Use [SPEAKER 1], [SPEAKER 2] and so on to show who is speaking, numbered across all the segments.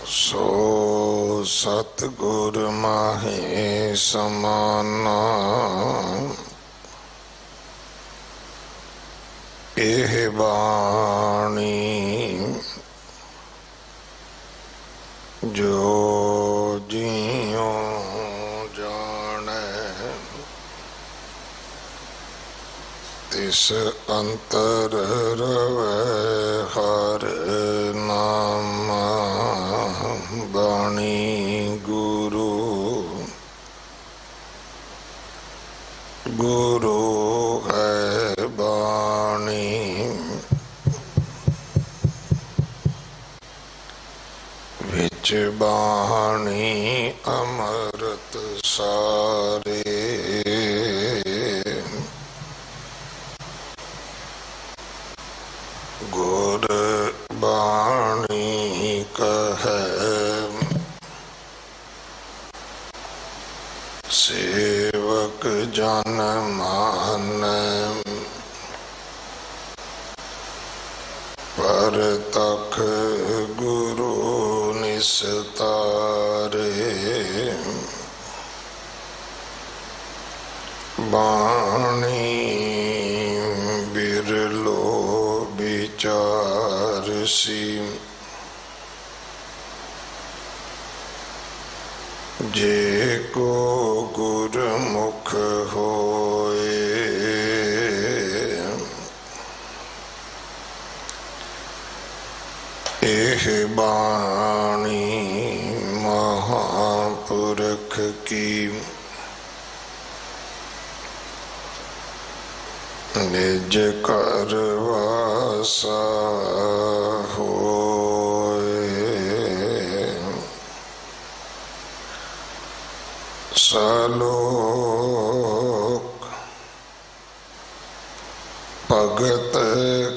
[SPEAKER 1] सो सतगुर माहे समाना एह बाणी जो जियो जाने तिस अंतर रवै हर नामा बाणी गुरु गुरु है बाणी विच बाणी अमृत सारे गुर बाणी कहे सेवक जन मान पर तख गुरु निस्तारे बाणी बिरलो विचार सी जे को गुरमुख होए एह बाणी महापुरख की निज कर वासा होए सलोक भगत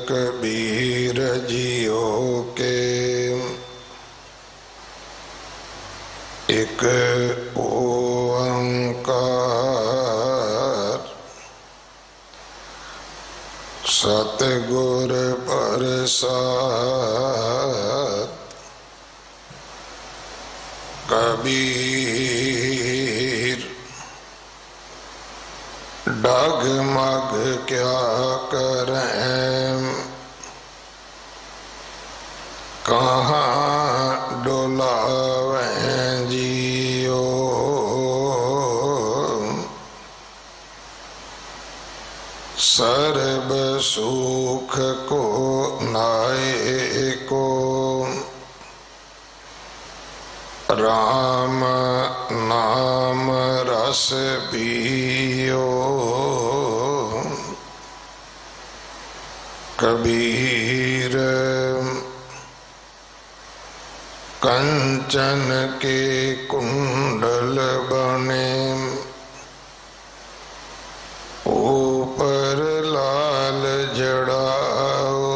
[SPEAKER 1] कबीर जियो के एक ओंकार सतगुर प्रसाद कबीर डगमग क्या करें कहाँ डोलावें जियो सर्ब सुख को नाए को राम नाम रस पियो कबीर कंचन के कुंडल बने ऊपर लाल जड़ाओ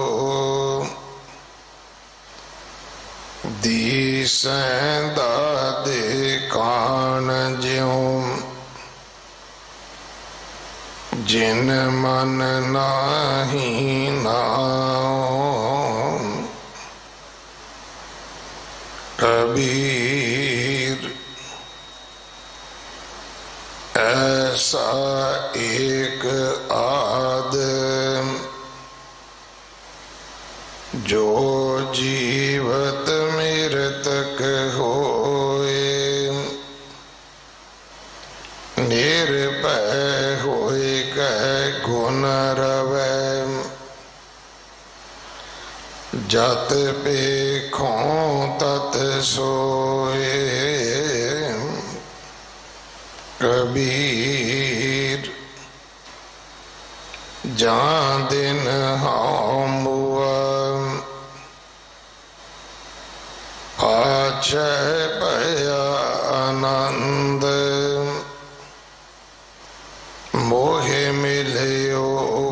[SPEAKER 1] दीसें दादे कान ज्यों जिन मन नाही नाओ कबीर ऐसा एक आदम जो जीवत मृतक होए निर्भय होए कह गुण रवै जत पेखों तत सोए कबीर जां दिन हम पाछै भया आनंद मोहे मिलियो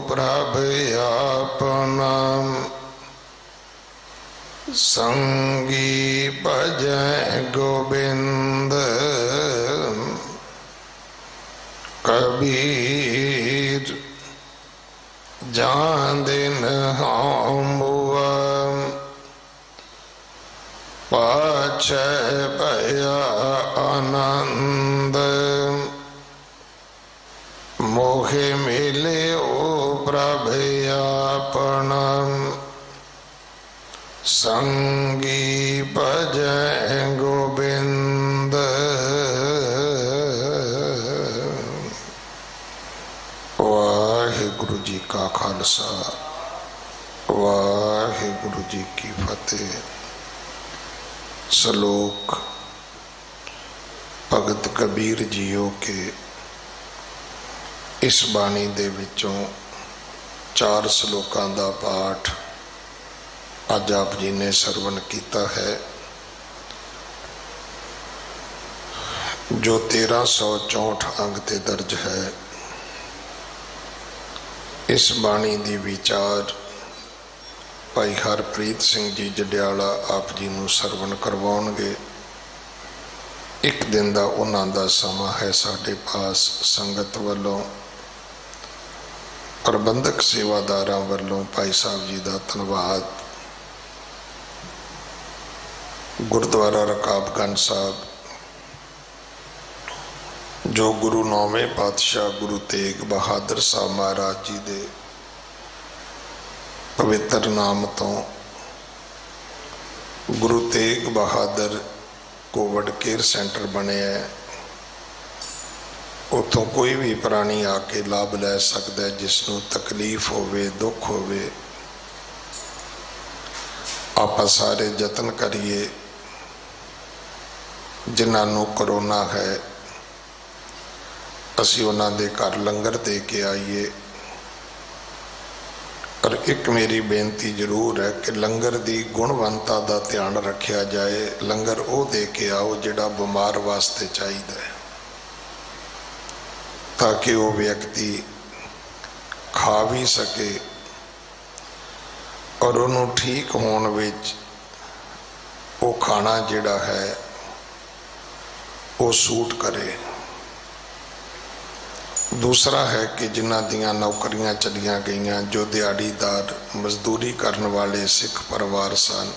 [SPEAKER 1] प्रभ अपना संगी भजै गोविंद कबीर जान दिन हम पाछे भया आनंद मोहे मिले ओ प्रभ आपन संगी भजै गोबिंद। वाहिगुरु जी का खालसा वाहिगुरु जी की फतेह। श्लोक भगत कबीर जीओ के इस बाणी दे विचों 4 श्लोकां दा पाठ अज आप जी ने सरवण किया है, जो 1364 अंग ते दर्ज है। इस बाणी दी विचार भाई हरप्रीत सिंह जी जडियाला आप जी नूं सरवण करवाउणगे। एक दिन का उन्हां दा समा है साडे पास। संगत वालों प्रबंधक सेवादारां वालों भाई साहब जी का धन्यवाद। गुरुद्वारा रकाबगंज साहब जो गुरु 9वें पातशाह गुरु तेग बहादुर साहब महाराज जी दे पवित्र नाम तो Guru Tegh Bahadur Covid care centre बने है, उतों कोई भी प्राणी आके लाभ लै सकता है जिसनों तकलीफ होवे दुख होवे। आप सारे यतन करिए जिन्होंने करोना है असी उन्होंने दे घर लंगर दे के आईए। और एक मेरी बेनती जरूर है कि लंगर की गुणवंता का ध्यान रखा जाए। लंगर वो दे के आओ जिहड़ा बीमार वास्ते चाहिए, ताकि वो व्यक्ति खा भी सके और उन्होंने ठीक होने विच वो खाना जिहड़ा है वो सूट करे। दूसरा है कि जिन्हां दियां नौकरियां चलियां गईयां, जो दिहाड़ीदार मजदूरी करने वाले सिख परिवार सन,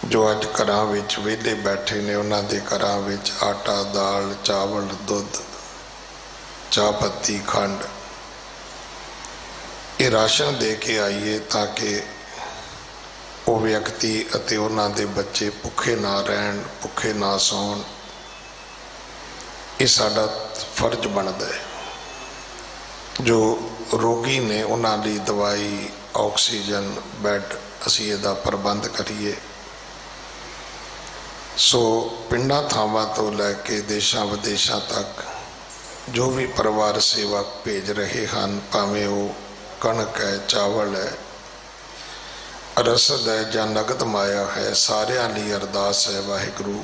[SPEAKER 1] जो अज घरां विच वेले बैठे ने, उन्हां दे घरां विच आटा दाल चावल दुध चाह पत्ती खंड ये राशन दे के आइए, ताकि वो व्यक्ति अते उन्हां दे बच्चे भुखे ना रहन भुखे ना सौण। ये साडा फर्ज बनता है। जो रोगी ने उन्हां लई दवाई ऑक्सीजन बैड असी इहदा प्रबंध करिए। सो पिंडां थावां तो लैके देशां विदेशां तक जो भी परिवार सेवक भेज रहे हैं, भावें वो कणक है चावल है रसद है जां नगद माया है, सारियां लई अरदास है वाहिगुरू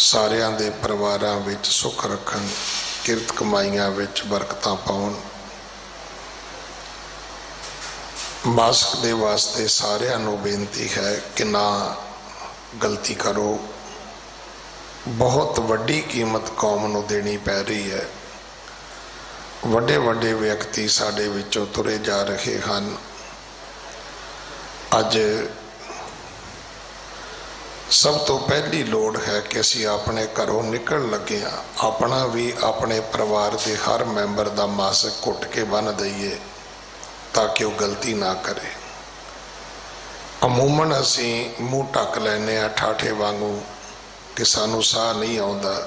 [SPEAKER 1] सारियां दे परिवारां विच सुख रखन, किरत कमाईयां विच बरकतां पाउण। मास्क दे वास्ते सारियां नूं बेनती है कि ना गलती करो। बहुत वड्डी कीमत कौम नूं देनी पै रही है। वड्डे वड्डे व्यक्ति साडे विचों तुरे जा रहे हैं। अज सब तो पहली लोड़ है कि असी अपने घरों निकल लगे अपना भी अपने परिवार के हर मैंबर का मास्क घुट के बन दईए, ताकि वह गलती ना करे। अमूमन असी मूँह ढक लैने ठाठे वांगू कि सानू साह नहीं आता।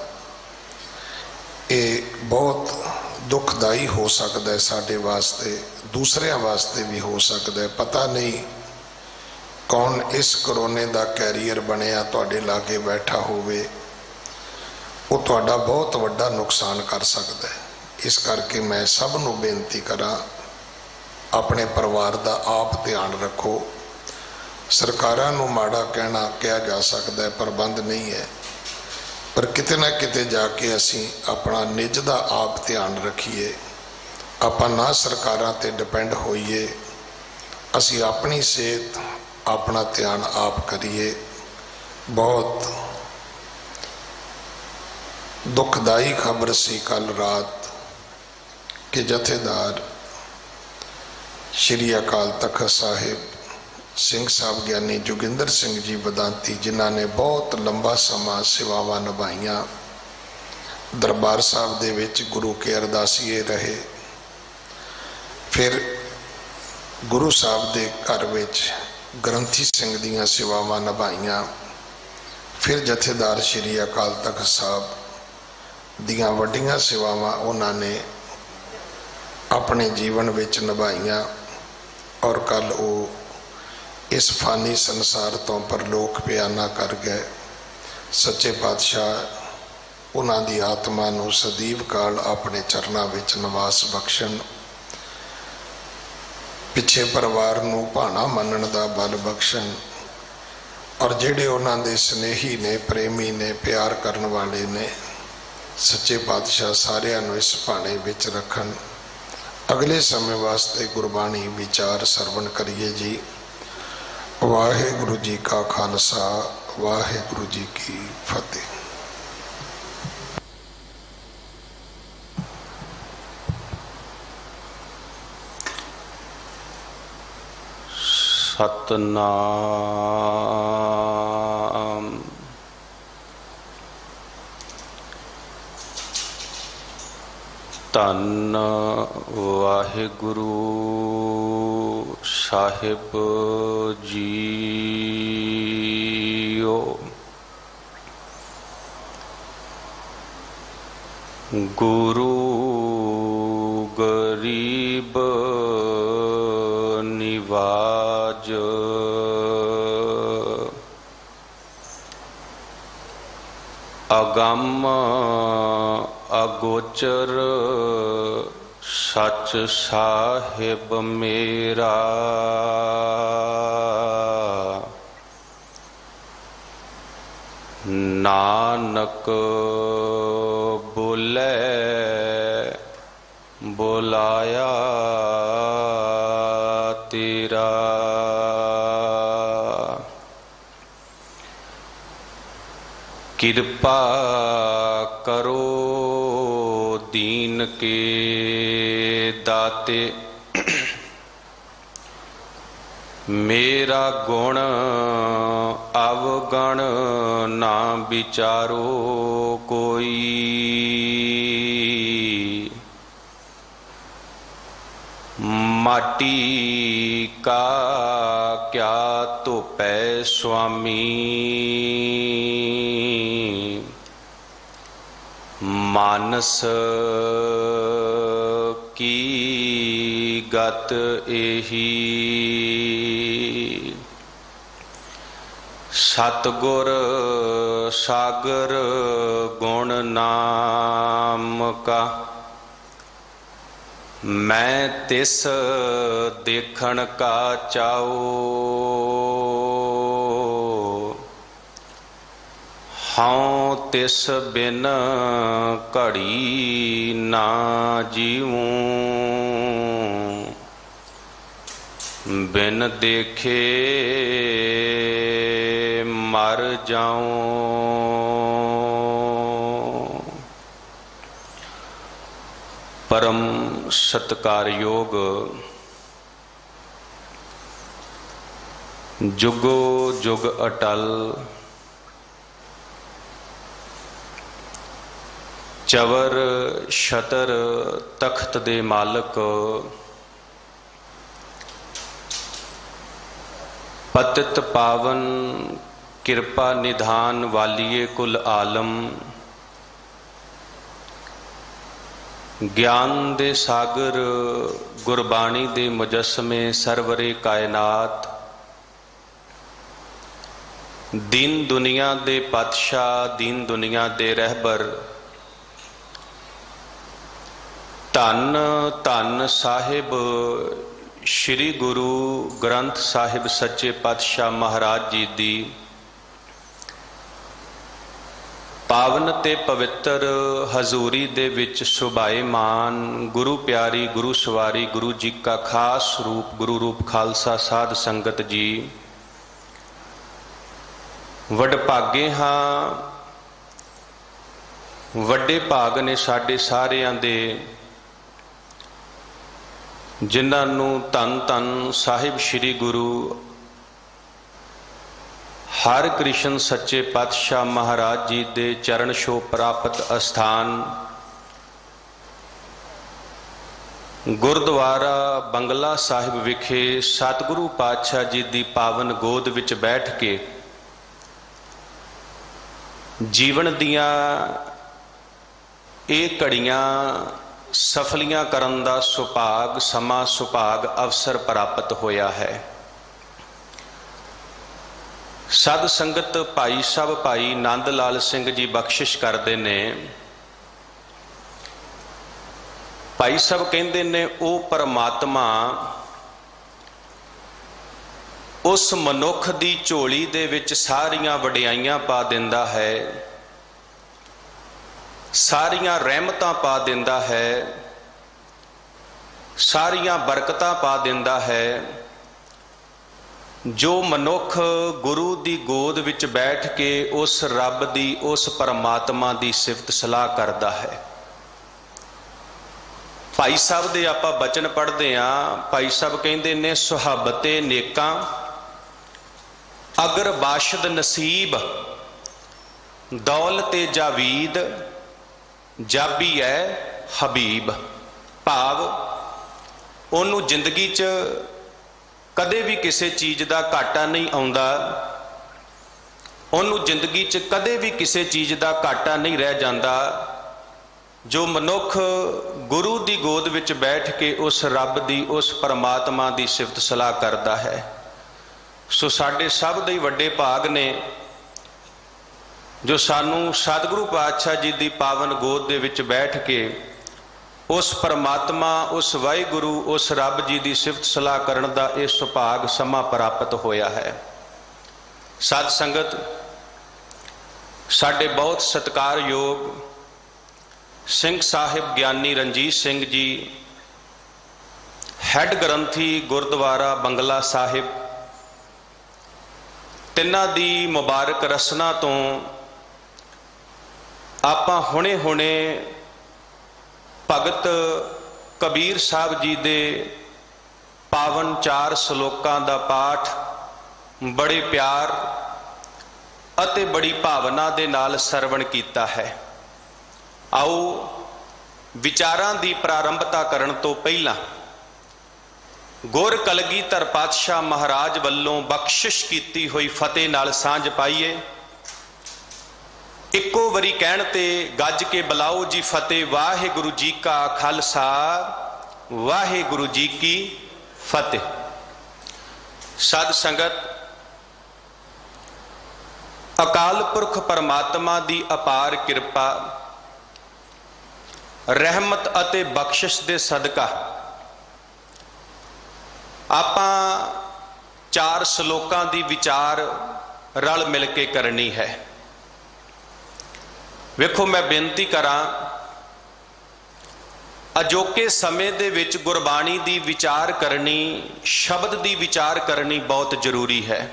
[SPEAKER 1] ये बहुत दुखदाई हो सकता है साडे वास्ते, दूसरियां वास्ते भी हो सकता है। पता नहीं कौन इस करोने का कैरियर बनया तुहाडे लागे बैठा होवे, वो तुहाडा बहुत वड्डा नुकसान कर सकता है। इस करके मैं सब नूं बेनती करा, अपने परिवार का आप ध्यान रखो। सरकारां नूं माड़ा कहना कहा जा सकता है, प्रबंध नहीं है, पर किते ना किते जाके असी अपना निज का आप ध्यान रखिए। आपां ना सरकारां ते डिपेंड होइए, असी अपनी सेहत अपना ध्यान आप करिए। बहुत दुखदाई खबर सी कल रात कि जथेदार श्री अकाल तख्त साहिब ਸਿੰਘ ਸਾਹਿਬ ਗਿਆਨੀ ਜੋਗਿੰਦਰ ਸਿੰਘ जी वेदांती, जिन्हां ने बहुत लंबा समा सेवावां निभाईयां। दरबार साहब दे विच गुरु के अरदासीए रहे। फिर गुरु साहब दे घर विच ग्रंथी सिंह दीयां सेवावां निभाईयां। फिर जथेदार श्री अकाल तख्त साहब दीयां वड्डियां सेवावां उन्हां ने अपने जीवन विच निभाईयां। और कल वो इस फानी संसार तो परलोक बयाना कर गए। सच्चे पातशाह उन्हां दी आत्मा नूं सदैव काल अपने चरनां विच निवास बख्शण, पिछे परिवार नूं भाणा मनण दा बल बख्शण, और जिहड़े उन्हां दे स्नेही ने, प्रेमी ने, प्यार करन वाले ने, सच्चे पातशाह सारिआं नूं इस भाणे विच रखण। अगले समय वास्ते गुरबाणी विचार सरवण करिए जी। वाहिगुरु जी का खालसा, वाहिगुरु जी की फतेह।
[SPEAKER 2] सतनाम। धन वाहिगुरु साहिब जीओ। गुरु गरीब निवाज, अगम अगोचर सच साहिब मेरा। नानक बोले बुलाया तेरा। कृपा करो दीन के दाते, मेरा गुण अवगण ना विचारो कोई। माटी का क्या धोपै स्वामी, मानस की गत एही। सतगुर सागर गुण नाम का, मैं तिस देखण का चाओ। हाँ तिस बिन घड़ी ना जीवूं, बिन देखे मर जाऊं। परम सत्कारयोग जुगो जुग अटल चवर छतर तख्त दे मालक, पतित पावन कृपा निधान वालिए कुल आलम, ज्ञान दे सागर गुरबाणी दे मुजस्मे सरवरे कायनात, दीन दुनिया दे पातशाह दीन दुनिया दे रहबर, धन धन साहिब श्री गुरु ग्रंथ साहिब सच्चे पातशाह महाराज जी दी पावन ते पवित्र हजूरी दे विच सुभाएमान गुरु प्यारी गुरु सवारी गुरु जी का खास रूप गुरु रूप खालसा साध संगत जी, वडभागे हाँ वड्डे भाग ने साडे सारियां दे जिन्हां नूं धन धन साहिब श्री गुरु ਹਰਿ ਕ੍ਰਿਸ਼ਨ ਸੱਚੇ ਪਾਤਸ਼ਾਹ ਮਹਾਰਾਜ ਜੀ ਦੇ ਚਰਨ ਛੋਹ ਪ੍ਰਾਪਤ ਅਸਥਾਨ ਗੁਰਦੁਆਰਾ ਬੰਗਲਾ ਸਾਹਿਬ ਵਿਖੇ ਸਤਿਗੁਰੂ ਪਾਤਸ਼ਾਹ ਜੀ ਦੀ ਪਾਵਨ ਗੋਦ ਵਿੱਚ ਬੈਠ ਕੇ ਜੀਵਨ ਦੀਆਂ ਇਹ ਘੜੀਆਂ ਸਫਲੀਆਂ ਕਰਨ ਦਾ ਸੁਭਾਗ ਸਮਾਂ ਸੁਭਾਗ ਅਵਸਰ ਪ੍ਰਾਪਤ ਹੋਇਆ ਹੈ। ਸਦ ਸੰਗਤ ਭਾਈ ਸਾਹਿਬ ਭਾਈ ਨੰਦ ਲਾਲ ਸਿੰਘ ਜੀ ਬਖਸ਼ਿਸ਼ ਕਰਦੇ ਨੇ। ਭਾਈ ਸਾਹਿਬ ਕਹਿੰਦੇ ਨੇ ਉਹ ਪਰਮਾਤਮਾ ਉਸ ਮਨੁੱਖ ਦੀ ਝੋਲੀ ਦੇ ਵਿੱਚ ਸਾਰੀਆਂ ਵਡਿਆਈਆਂ ਪਾ ਦਿੰਦਾ ਹੈ, ਸਾਰੀਆਂ ਰਹਿਮਤਾਂ ਪਾ ਦਿੰਦਾ ਹੈ, ਸਾਰੀਆਂ ਬਰਕਤਾਂ ਪਾ ਦਿੰਦਾ ਹੈ। ਜੋ ਮਨੁੱਖ ਗੁਰੂ ਦੀ ਗੋਦ ਵਿੱਚ ਬੈਠ ਕੇ ਉਸ ਰੱਬ ਦੀ ਉਸ ਪਰਮਾਤਮਾ ਦੀ ਸਿਫਤ ਸਲਾਹ ਕਰਦਾ ਹੈ। ਭਾਈ ਸਾਹਿਬ ਦੇ ਆਪਾਂ ਬਚਨ ਪੜ੍ਹਦੇ ਹਾਂ। ਭਾਈ ਸਾਹਿਬ ਕਹਿੰਦੇ ਨੇ ਸੁਹਾਬਤੇ ਨੇਕਾਂ ਅਗਰ ਬਾਸ਼ਦ ਨਸੀਬ ਦੌਲਤੇ ਜਾਵੀਦ ਜਾਬੀ ਹੈ ਹਬੀਬ। ਭਾਵ ਉਹਨੂੰ ਜ਼ਿੰਦਗੀ 'ਚ ਕਦੇ ਵੀ ਕਿਸੇ ਚੀਜ਼ ਦਾ ਘਾਟਾ ਨਹੀਂ ਆਉਂਦਾ, ਉਹਨੂੰ ਜ਼ਿੰਦਗੀ 'ਚ ਕਦੇ ਵੀ ਕਿਸੇ ਚੀਜ਼ ਦਾ ਘਾਟਾ ਨਹੀਂ ਰਹਿ ਜਾਂਦਾ ਜੋ ਮਨੁੱਖ ਗੁਰੂ ਦੀ ਗੋਦ ਵਿੱਚ ਬੈਠ ਕੇ ਉਸ ਰੱਬ ਦੀ ਉਸ ਪਰਮਾਤਮਾ ਦੀ ਸਿਫਤ ਸਲਾਹ ਕਰਦਾ ਹੈ। ਸੋ ਸਾਡੇ ਸਭ ਦੇ ਵੱਡੇ ਭਾਗ ਨੇ ਜੋ ਸਾਨੂੰ ਸਤਿਗੁਰੂ ਪਾਤਸ਼ਾਹ ਜੀ ਦੀ ਪਾਵਨ ਗੋਦ ਦੇ ਵਿੱਚ ਬੈਠ ਕੇ ਉਸ ਪਰਮਾਤਮਾ ਉਸ ਵਾਹਿਗੁਰੂ ਉਸ ਰੱਬ ਜੀ ਦੀ ਸਿਫਤ ਸਲਾਹ ਕਰਨ ਦਾ ਇਹ ਸੁਭਾਗ ਸਮਾਂ ਪ੍ਰਾਪਤ ਹੋਇਆ ਹੈ। ਸਤ ਸੰਗਤ, ਸਾਡੇ ਬਹੁਤ ਸਤਿਕਾਰਯੋਗ ਸਿੰਘ ਸਾਹਿਬ ਗਿਆਨੀ ਰਣਜੀਤ ਸਿੰਘ ਜੀ ਹੈੱਡ ਗ੍ਰੰਥੀ ਗੁਰਦੁਆਰਾ ਬੰਗਲਾ ਸਾਹਿਬ, ਤਿੰਨਾਂ ਦੀ ਮੁਬਾਰਕ ਰਸਨਾ ਤੋਂ ਆਪਾਂ ਹੁਣੇ ਭਗਤ ਕਬੀਰ ਸਾਹਿਬ ਜੀ ਦੇ ਪਾਵਨ 4 ਸ਼ਲੋਕਾਂ ਦਾ ਪਾਠ ਬੜੇ ਪਿਆਰ ਅਤੇ ਬੜੀ ਭਾਵਨਾ ਦੇ ਨਾਲ ਸਰਵਣ ਕੀਤਾ ਹੈ। ਆਓ ਵਿਚਾਰਾਂ ਦੀ ਪ੍ਰਾਰੰਭਤਾ ਕਰਨ ਤੋਂ ਪਹਿਲਾਂ ਗੁਰ ਕਲਗੀਧਰ ਪਾਤਸ਼ਾਹ ਮਹਾਰਾਜ ਵੱਲੋਂ ਬਖਸ਼ਿਸ਼ ਕੀਤੀ ਹੋਈ ਫਤਿਹ ਨਾਲ ਸਾਂਝ ਪਾਈਏ। ਇੱਕੋ ਵਾਰੀ ਕਹਿਣ ਤੇ ਗੱਜ ਕੇ ਬੁਲਾਓ ਜੀ ਫਤਿਹ। ਵਾਹਿਗੁਰੂ ਜੀ ਕਾ ਖਾਲਸਾ ਵਾਹਿਗੁਰੂ ਜੀ ਕੀ ਫਤਿਹ। ਸਤ ਸੰਗਤ, ਅਕਾਲ ਪੁਰਖ ਪਰਮਾਤਮਾ ਦੀ ਅਪਾਰ ਕਿਰਪਾ ਰਹਿਮਤ ਅਤੇ ਬਖਸ਼ਿਸ਼ ਦੇ ਸਦਕਾ ਆਪਾਂ 4 ਸ਼ਲੋਕਾਂ ਦੀ ਵਿਚਾਰ ਰਲ ਮਿਲ ਕੇ ਕਰਨੀ ਹੈ। ਵੇਖੋ, ਮੈਂ ਬੇਨਤੀ ਕਰਾਂ, ਅਜੋਕੇ ਸਮੇਂ ਦੇ ਵਿੱਚ ਗੁਰਬਾਣੀ ਦੀ ਵਿਚਾਰ ਕਰਨੀ, ਸ਼ਬਦ ਦੀ ਵਿਚਾਰ ਕਰਨੀ ਬਹੁਤ ਜ਼ਰੂਰੀ ਹੈ।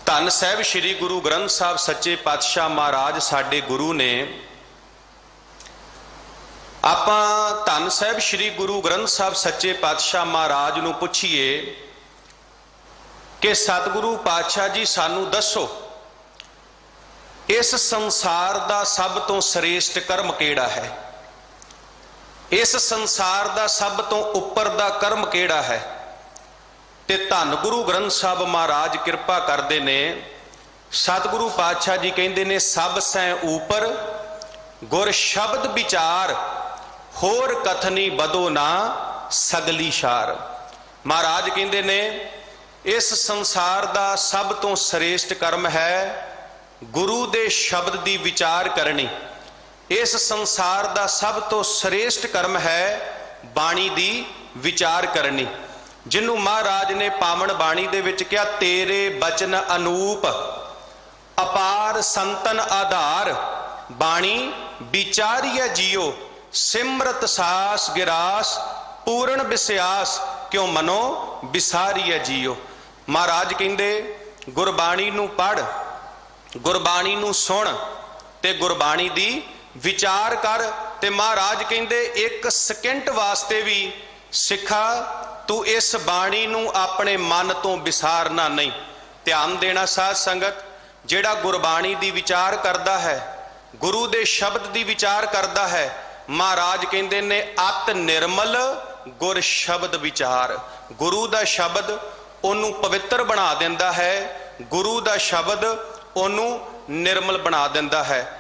[SPEAKER 2] ਧੰਨ ਸਾਹਿਬ ਸ੍ਰੀ ਗੁਰੂ ਗ੍ਰੰਥ ਸਾਹਿਬ ਸੱਚੇ ਪਾਤਸ਼ਾਹ ਮਹਾਰਾਜ ਸਾਡੇ ਗੁਰੂ ਨੇ। ਆਪਾਂ ਧੰਨ ਸਾਹਿਬ ਸ੍ਰੀ ਗੁਰੂ ਗ੍ਰੰਥ ਸਾਹਿਬ ਸੱਚੇ ਪਾਤਸ਼ਾਹ ਮਹਾਰਾਜ ਨੂੰ ਪੁੱਛੀਏ ਕਿ ਸਤਿਗੁਰੂ ਪਾਤਸ਼ਾਹ ਜੀ ਸਾਨੂੰ ਦੱਸੋ ਇਸ ਸੰਸਾਰ ਦਾ ਸਭ ਤੋਂ ਸ੍ਰੇਸ਼ਟ ਕਰਮ ਕਿਹੜਾ ਹੈ? ਇਸ ਸੰਸਾਰ ਦਾ ਸਭ ਤੋਂ ਉੱਪਰ ਦਾ ਕਰਮ ਕਿਹੜਾ ਹੈ? ਤੇ ਧੰਨ ਗੁਰੂ ਗ੍ਰੰਥ ਸਾਹਿਬ ਮਹਾਰਾਜ ਕਿਰਪਾ ਕਰਦੇ ਨੇ। ਸਤਿਗੁਰੂ ਪਾਤਸ਼ਾਹ ਜੀ ਕਹਿੰਦੇ ਨੇ ਸਭ ਸੈ ਊਪਰ ਗੁਰ ਸ਼ਬਦ ਵਿਚਾਰ ਹੋਰ ਕਥਨੀ ਬਦੋ ਨਾ ਸਗਲੀ ਸ਼ਾਰ। ਮਹਾਰਾਜ ਕਹਿੰਦੇ ਨੇ ਇਸ ਸੰਸਾਰ ਦਾ ਸਭ ਤੋਂ ਸ੍ਰੇਸ਼ਟ ਕਰਮ ਹੈ ਗੁਰੂ ਦੇ ਸ਼ਬਦ ਦੀ ਵਿਚਾਰ ਕਰਨੀ। ਇਸ ਸੰਸਾਰ ਦਾ ਸਭ ਤੋਂ ਸ੍ਰੇਸ਼ਟ ਕਰਮ ਹੈ ਬਾਣੀ ਦੀ ਵਿਚਾਰ ਕਰਨੀ, ਜਿਹਨੂੰ ਮਹਾਰਾਜ ਨੇ ਪਾਵਨ ਬਾਣੀ ਦੇ ਵਿੱਚ ਕਿਹਾ ਤੇਰੇ ਬਚਨ ਅਨੂਪ ਅਪਾਰ ਸੰਤਨ ਆਧਾਰ ਬਾਣੀ ਵਿਚਾਰੀਐ ਜੀਓ ਸਿਮਰਤ ਸਾਸ ਗਿਰਾਸ ਪੂਰਨ ਵਿਸਿਆਸ ਕਿਉ ਮਨੋ ਵਿਸਾਰੀਐ ਜੀਓ। ਮਹਾਰਾਜ ਕਹਿੰਦੇ ਗੁਰਬਾਣੀ ਨੂੰ ਪੜ੍ਹ, ਗੁਰਬਾਣੀ ਨੂੰ ਸੁਣ ਤੇ ਗੁਰਬਾਣੀ ਦੀ ਵਿਚਾਰ ਕਰ। ਤੇ ਮਹਾਰਾਜ ਕਹਿੰਦੇ 1 ਸਕਿੰਟ ਵਾਸਤੇ ਵੀ ਸਿੱਖਾ ਤੂੰ ਇਸ ਬਾਣੀ ਨੂੰ ਆਪਣੇ ਮਨ ਤੋਂ ਵਿਸਾਰਨਾ ਨਹੀਂ। ਧਿਆਨ ਦੇਣਾ ਸਾਧ ਸੰਗਤ, ਜਿਹੜਾ ਗੁਰਬਾਣੀ ਦੀ ਵਿਚਾਰ ਕਰਦਾ ਹੈ, ਗੁਰੂ ਦੇ ਸ਼ਬਦ ਦੀ ਵਿਚਾਰ ਕਰਦਾ ਹੈ, ਮਹਾਰਾਜ ਕਹਿੰਦੇ ਨੇ ਅਤ ਨਿਰਮਲ ਗੁਰ ਸ਼ਬਦ ਵਿਚਾਰ। ਗੁਰੂ ਦਾ ਸ਼ਬਦ ਉਹਨੂੰ ਪਵਿੱਤਰ ਬਣਾ ਦਿੰਦਾ ਹੈ, ਗੁਰੂ ਦਾ ਸ਼ਬਦ ਉਹਨੂੰ ਨਿਰਮਲ ਬਣਾ ਦਿੰਦਾ ਹੈ।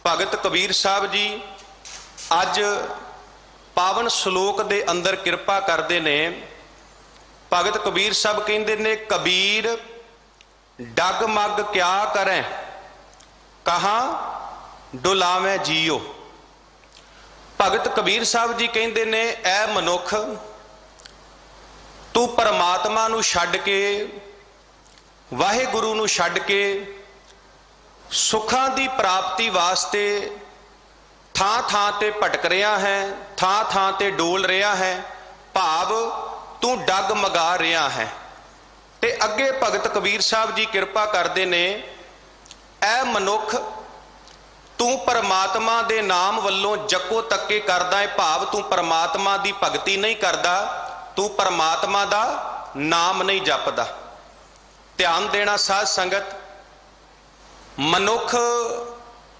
[SPEAKER 2] ਭਗਤ ਕਬੀਰ ਸਾਹਿਬ ਜੀ ਅੱਜ ਪਾਵਨ ਸ਼ਲੋਕ ਦੇ ਅੰਦਰ ਕਿਰਪਾ ਕਰਦੇ ਨੇ। ਭਗਤ ਕਬੀਰ ਸਾਹਿਬ ਕਹਿੰਦੇ ਨੇ, ਕਬੀਰ ਡਗ ਮਗ ਕਿਆ ਕਰੈ, ਕਹਾਂ ਡੁਲਾਵੇਂ ਜੀਓ। ਭਗਤ ਕਬੀਰ ਸਾਹਿਬ ਜੀ ਕਹਿੰਦੇ ਨੇ, ਐ ਮਨੁੱਖ, ਤੂੰ ਪਰਮਾਤਮਾ ਨੂੰ ਛੱਡ ਕੇ, ਵਾਹਿਗੁਰੂ ਨੂੰ ਛੱਡ ਕੇ ਸੁੱਖਾਂ ਦੀ ਪ੍ਰਾਪਤੀ ਵਾਸਤੇ ਥਾਂ ਥਾਂ ਤੇ ਭਟਕ ਰਿਹਾ ਹੈ, ਥਾਂ ਥਾਂ ਤੇ ਡੋਲ ਰਿਹਾ ਹੈ, ਭਾਵ ਤੂੰ ਡਗ ਮਗਾ ਰਿਹਾ ਹੈ। ਤੇ ਅੱਗੇ ਭਗਤ ਕਬੀਰ ਸਾਹਿਬ ਜੀ ਕਿਰਪਾ ਕਰਦੇ ਨੇ, ਐ ਮਨੁੱਖ, ਤੂੰ ਪਰਮਾਤਮਾ ਦੇ ਨਾਮ ਵੱਲੋਂ ਜੱਕੋ ਤੱਕੇ ਕਰਦਾ ਹੈ, ਭਾਵ ਤੂੰ ਪਰਮਾਤਮਾ ਦੀ ਭਗਤੀ ਨਹੀਂ ਕਰਦਾ, ਤੂੰ ਪਰਮਾਤਮਾ ਦਾ ਨਾਮ ਨਹੀਂ ਜਪਦਾ। ਧਿਆਨ ਦੇਣਾ ਸਾਧ ਸੰਗਤ, ਮਨੁੱਖ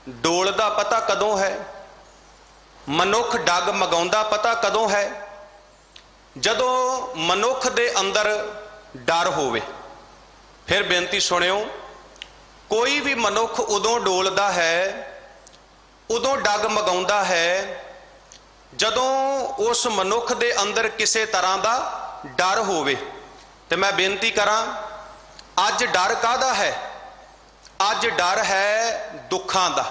[SPEAKER 2] ਡੋਲਦਾ ਪਤਾ ਕਦੋਂ ਹੈ, ਮਨੁੱਖ ਡਗ ਮਗਾਉਂਦਾ ਪਤਾ ਕਦੋਂ ਹੈ? ਜਦੋਂ ਮਨੁੱਖ ਦੇ ਅੰਦਰ ਡਰ ਹੋਵੇ। ਫਿਰ ਬੇਨਤੀ ਸੁਣਿਓ, ਕੋਈ ਵੀ ਮਨੁੱਖ ਉਦੋਂ ਡੋਲਦਾ ਹੈ, ਉਦੋਂ ਡਗ ਮਗਾਉਂਦਾ ਹੈ, ਜਦੋਂ ਉਸ ਮਨੁੱਖ ਦੇ ਅੰਦਰ ਕਿਸੇ ਤਰ੍ਹਾਂ ਦਾ ਡਰ ਹੋਵੇ। ਤੇ ਮੈਂ ਬੇਨਤੀ ਕਰਾਂ, ਅੱਜ ਡਰ ਕਾਹਦਾ ਹੈ? ਅੱਜ ਡਰ ਹੈ ਦੁੱਖਾਂ ਦਾ।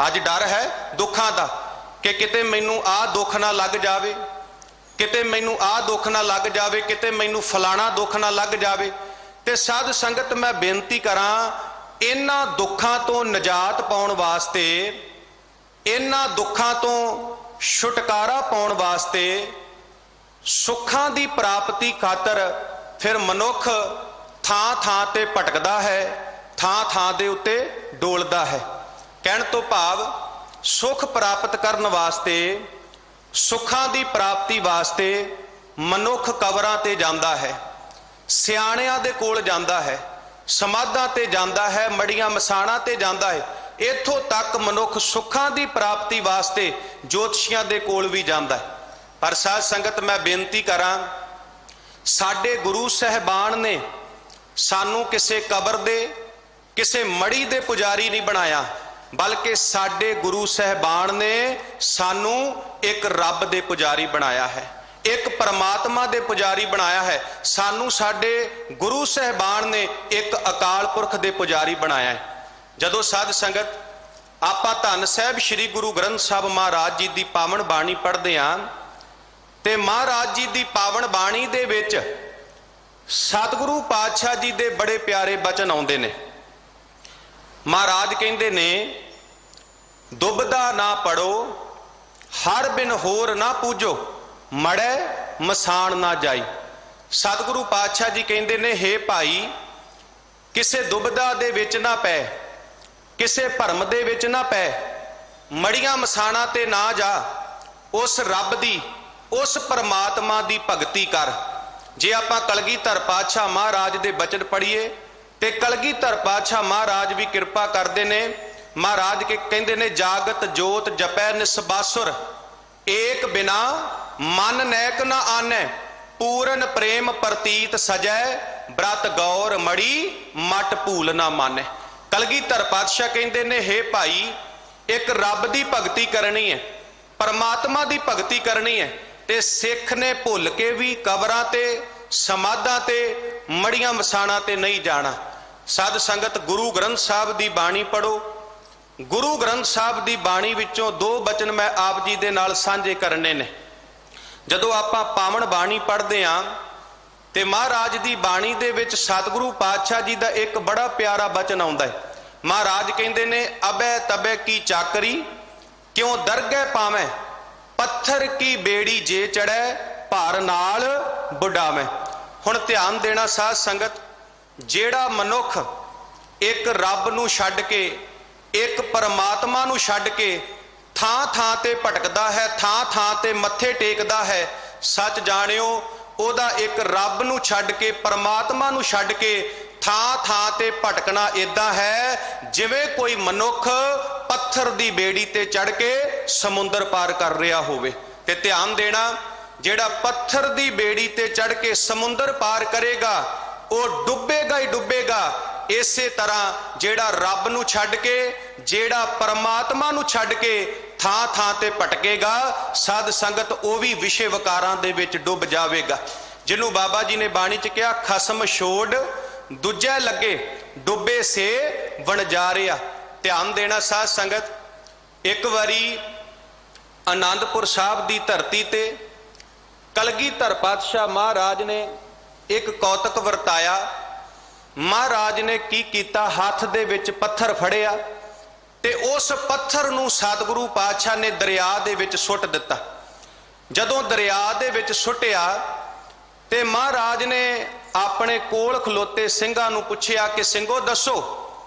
[SPEAKER 2] ਅੱਜ ਡਰ ਹੈ ਦੁੱਖਾਂ ਦਾ, ਕਿ ਕਿਤੇ ਮੈਨੂੰ ਆਹ ਦੁੱਖ ਨਾ ਲੱਗ ਜਾਵੇ, ਕਿਤੇ ਮੈਨੂੰ ਆਹ ਦੁੱਖ ਨਾ ਲੱਗ ਜਾਵੇ, ਕਿਤੇ ਮੈਨੂੰ ਫਲਾਣਾ ਦੁੱਖ ਨਾ ਲੱਗ ਜਾਵੇ। ਤੇ ਸਾਧ ਸੰਗਤ, ਮੈਂ ਬੇਨਤੀ ਕਰਾਂ, ਇਹਨਾਂ ਦੁੱਖਾਂ ਤੋਂ ਨਿਜਾਤ ਪਾਉਣ ਵਾਸਤੇ, ਇਹਨਾਂ ਦੁੱਖਾਂ ਤੋਂ ਛੁਟਕਾਰਾ ਪਾਉਣ ਵਾਸਤੇ, ਸੁੱਖਾਂ ਦੀ ਪ੍ਰਾਪਤੀ ਖਾਤਰ ਫਿਰ ਮਨੁੱਖ ਥਾਂ ਥਾਂ ਤੇ ਭਟਕਦਾ ਹੈ, ਥਾਂ ਥਾਂ ਦੇ ਉੱਤੇ ਡੋਲਦਾ ਹੈ। ਕਹਿਣ ਤੋਂ ਭਾਵ, ਸੁੱਖ ਪ੍ਰਾਪਤ ਕਰਨ ਵਾਸਤੇ, ਸੁੱਖਾਂ ਦੀ ਪ੍ਰਾਪਤੀ ਵਾਸਤੇ ਮਨੁੱਖ ਕਬਰਾਂ ਤੇ ਜਾਂਦਾ ਹੈ, ਸਿਆਣਿਆਂ ਦੇ ਕੋਲ ਜਾਂਦਾ ਹੈ, ਸਮਾਧਾਂ ਤੇ ਜਾਂਦਾ ਹੈ, ਮੜੀਆਂ ਮਸਾਣਾਂ ਤੇ ਜਾਂਦਾ ਹੈ। ਇੱਥੋਂ ਤੱਕ ਮਨੁੱਖ ਸੁੱਖਾਂ ਦੀ ਪ੍ਰਾਪਤੀ ਵਾਸਤੇ ਜੋਤਸ਼ੀਆਂ ਦੇ ਕੋਲ ਵੀ ਜਾਂਦਾ ਹੈ। ਪਰ ਸਾਧ ਸੰਗਤ, ਮੈਂ ਬੇਨਤੀ ਕਰਾਂ, ਸਾਡੇ ਗੁਰੂ ਸਾਹਿਬਾਨ ਨੇ ਸਾਨੂੰ ਕਿਸੇ ਕਬਰ ਦੇ, ਕਿਸੇ ਮੜੀ ਦੇ ਪੁਜਾਰੀ ਨਹੀਂ ਬਣਾਇਆ, ਬਲਕਿ ਸਾਡੇ ਗੁਰੂ ਸਾਹਿਬਾਨ ਨੇ ਸਾਨੂੰ ਇੱਕ ਰੱਬ ਦੇ ਪੁਜਾਰੀ ਬਣਾਇਆ ਹੈ, ਇੱਕ ਪਰਮਾਤਮਾ ਦੇ ਪੁਜਾਰੀ ਬਣਾਇਆ ਹੈ। ਸਾਨੂੰ ਸਾਡੇ ਗੁਰੂ ਸਾਹਿਬਾਨ ਨੇ ਇੱਕ ਅਕਾਲ ਪੁਰਖ ਦੇ ਪੁਜਾਰੀ ਬਣਾਇਆ ਹੈ। ਜਦੋਂ ਸਾਧ ਸੰਗਤ ਆਪਾਂ ਧੰਨ ਸਾਹਿਬ ਸ੍ਰੀ ਗੁਰੂ ਗ੍ਰੰਥ ਸਾਹਿਬ ਮਹਾਰਾਜ ਜੀ ਦੀ ਪਾਵਨ ਬਾਣੀ ਪੜ੍ਹਦੇ ਹਾਂ, ਤੇ ਮਹਾਰਾਜ ਜੀ ਦੀ ਪਾਵਨ ਬਾਣੀ ਦੇ ਵਿੱਚ ਸਤਿਗੁਰੂ ਪਾਤਸ਼ਾਹ ਜੀ ਦੇ ਬੜੇ ਪਿਆਰੇ ਬਚਨ ਆਉਂਦੇ ਨੇ। ਮਹਾਰਾਜ ਕਹਿੰਦੇ ਨੇ, ਦੁਬਦਾ ਨਾ ਪੜੋ, ਹਰ ਬਿਨ ਹੋਰ ਨਾ ਪੂਜੋ, ਮੜੈ ਮਸਾਣ ਨਾ ਜਾਈ। ਸਤਿਗੁਰੂ ਪਾਤਸ਼ਾਹ ਜੀ ਕਹਿੰਦੇ ਨੇ, ਹੇ ਭਾਈ, ਕਿਸੇ ਦੁਬਦਾ ਦੇ ਵਿੱਚ ਨਾ ਪੈ, ਕਿਸੇ ਭਰਮ ਦੇ ਵਿੱਚ ਨਾ ਪੈ, ਮੜੀਆਂ ਮਸਾਣਾ ਤੇ ਨਾ ਜਾ, ਉਸ ਰੱਬ ਦੀ, ਉਸ ਪਰਮਾਤਮਾ ਦੀ ਭਗਤੀ ਕਰ। ਜੇ ਆਪਾਂ ਕਲਗੀਧਰ ਪਾਤਸ਼ਾਹ ਮਹਾਰਾਜ ਦੇ ਬਚਨ ਪੜ੍ਹੀਏ, ਤੇ ਕਲਗੀਧਰ ਪਾਤਸ਼ਾਹ ਮਹਾਰਾਜ ਵੀ ਕਿਰਪਾ ਕਰਦੇ ਨੇ। ਮਹਾਰਾਜ ਕਹਿੰਦੇ ਨੇ, ਜਾਗਤ ਜੋਤ ਜਪੈ ਨਿਸਬਾਸੁਰ, ਏਕ ਬਿਨਾ ਮਨ ਨੈਕ ਨਾ ਆਨੈ, ਪੂਰਨ ਪ੍ਰੇਮ ਪ੍ਰਤੀਤ ਸਜੈ, ਬ੍ਰਤ ਗੌਰ ਮੜੀ ਮਟ ਭੂਲ ਨਾ ਮਾਨੈ। ਕਲਗੀਧਰ ਪਾਤਸ਼ਾਹ ਕਹਿੰਦੇ ਨੇ, ਹੇ ਭਾਈ, ਇੱਕ ਰੱਬ ਦੀ ਭਗਤੀ ਕਰਨੀ ਹੈ, ਪਰਮਾਤਮਾ ਦੀ ਭਗਤੀ ਕਰਨੀ ਹੈ, ਤੇ ਸਿੱਖ ਨੇ ਭੁੱਲ ਕੇ ਵੀ ਕਬਰਾਂ ਤੇ, ਸਮਾਧਾਂ ਤੇ, ਮੜੀਆਂ ਮਸਾਣਾਂ ਤੇ ਨਹੀਂ ਜਾਣਾ। ਸਾਧ ਸੰਗਤ, ਗੁਰੂ ਗ੍ਰੰਥ ਸਾਹਿਬ ਦੀ ਬਾਣੀ ਪੜੋ। ਗੁਰੂ ਗ੍ਰੰਥ ਸਾਹਿਬ ਦੀ ਬਾਣੀ ਵਿੱਚੋਂ ਦੋ ਬਚਨ ਮੈਂ ਆਪ ਜੀ ਦੇ ਨਾਲ ਸਾਂਝੇ ਕਰਨੇ ਨੇ। ਜਦੋਂ ਆਪਾਂ ਪਾਵਨ ਬਾਣੀ ਪੜ੍ਹਦੇ ਹਾਂ, ਤੇ ਮਹਾਰਾਜ ਦੀ ਬਾਣੀ ਦੇ ਵਿੱਚ ਸਤਿਗੁਰੂ ਪਾਤਸ਼ਾਹ ਜੀ ਦਾ ਇੱਕ ਬੜਾ ਪਿਆਰਾ ਬਚਨ ਆਉਂਦਾ ਹੈ। ਮਹਾਰਾਜ ਕਹਿੰਦੇ ਨੇ, ਅਬੈ ਤਬੈ ਕੀ ਚਾਕਰੀ, ਕਿਉਂ ਦਰਗਹਿ ਪਾਵੈ, ਪੱਥਰ ਕੀ ਬੇੜੀ ਜੇ ਚੜੈ, ਭਾਰ ਨਾਲ ਬੁਢਾਵੈ। ਹੁਣ ਧਿਆਨ ਦੇਣਾ ਸਾਧ ਸੰਗਤ, ਜਿਹੜਾ ਮਨੁੱਖ ਇੱਕ ਰੱਬ ਨੂੰ ਛੱਡ ਕੇ, ਇੱਕ ਪਰਮਾਤਮਾ ਨੂੰ ਛੱਡ ਕੇ ਥਾਂ ਥਾਂ ਤੇ ਭਟਕਦਾ ਹੈ, ਥਾਂ ਥਾਂ ਤੇ ਮੱਥੇ ਟੇਕਦਾ ਹੈ, ਸੱਚ ਜਾਣਿਓ, ਉਹਦਾ ਇੱਕ ਰੱਬ ਨੂੰ ਛੱਡ ਕੇ, ਪਰਮਾਤਮਾ ਨੂੰ ਛੱਡ ਕੇ ਥਾਂ ਥਾਂ ਤੇ ਭਟਕਣਾ ਇਦਾਂ ਹੈ ਜਿਵੇਂ ਕੋਈ ਮਨੁੱਖ ਪੱਥਰ ਦੀ ਬੇੜੀ ਤੇ ਚੜ ਕੇ ਸਮੁੰਦਰ ਪਾਰ ਕਰ ਰਿਹਾ ਹੋਵੇ। ਤੇ ਧਿਆਨ ਦੇਣਾ, ਜਿਹੜਾ ਪੱਥਰ ਦੀ ਬੇੜੀ ਤੇ ਚੜ ਕੇ ਸਮੁੰਦਰ ਪਾਰ ਕਰੇਗਾ ਉਹ ਡੁੱਬੇਗਾ ਹੀ ਡੁੱਬੇਗਾ। ਇਸੇ ਤਰ੍ਹਾਂ ਜਿਹੜਾ ਰੱਬ ਨੂੰ ਛੱਡ ਕੇ, ਜਿਹੜਾ ਪਰਮਾਤਮਾ ਨੂੰ ਛੱਡ ਕੇ ਥਾਂ ਥਾਂ ਤੇ ਭਟਕੇਗਾ, ਸਾਧ ਸੰਗਤ ਉਹ ਵੀ ਵਿਸ਼ੇ ਵਿਕਾਰਾਂ ਦੇ ਵਿੱਚ ਡੁੱਬ ਜਾਵੇਗਾ। ਜਿਹਨੂੰ ਬਾਬਾ ਜੀ ਨੇ ਬਾਣੀ 'ਚ ਕਿਹਾ, ਖਸਮ ਛੋੜ ਦੂਜੇ ਲੱਗੇ ਡੁੱਬੇ ਸੇ ਵਣਜਾਰਿਆ। ਧਿਆਨ ਦੇਣਾ ਸਾਧ ਸੰਗਤ, ਇੱਕ ਵਾਰੀ ਆਨੰਦਪੁਰ ਸਾਹਿਬ ਦੀ ਧਰਤੀ ਤੇ ਕਲਗੀਧਰ ਪਾਤਸ਼ਾਹ ਮਹਾਰਾਜ ਨੇ ਇੱਕ ਕੌਤਕ ਵਰਤਾਇਆ। ਮਹਾਰਾਜ ਨੇ ਕੀ ਕੀਤਾ, ਹੱਥ ਦੇ ਵਿੱਚ ਪੱਥਰ ਫੜਿਆ ਤੇ ਉਸ ਪੱਥਰ ਨੂੰ ਸਤਿਗੁਰੂ ਪਾਤਸ਼ਾਹ ਨੇ ਦਰਿਆ ਦੇ ਵਿੱਚ ਸੁੱਟ ਦਿੱਤਾ। ਜਦੋਂ ਦਰਿਆ ਦੇ ਵਿੱਚ ਸੁੱਟਿਆ ਤੇ ਮਹਾਰਾਜ ਨੇ ਆਪਣੇ ਕੋਲ ਖਲੋਤੇ ਸਿੰਘਾਂ ਨੂੰ ਪੁੱਛਿਆ ਕਿ ਸਿੰਘੋ ਦੱਸੋ,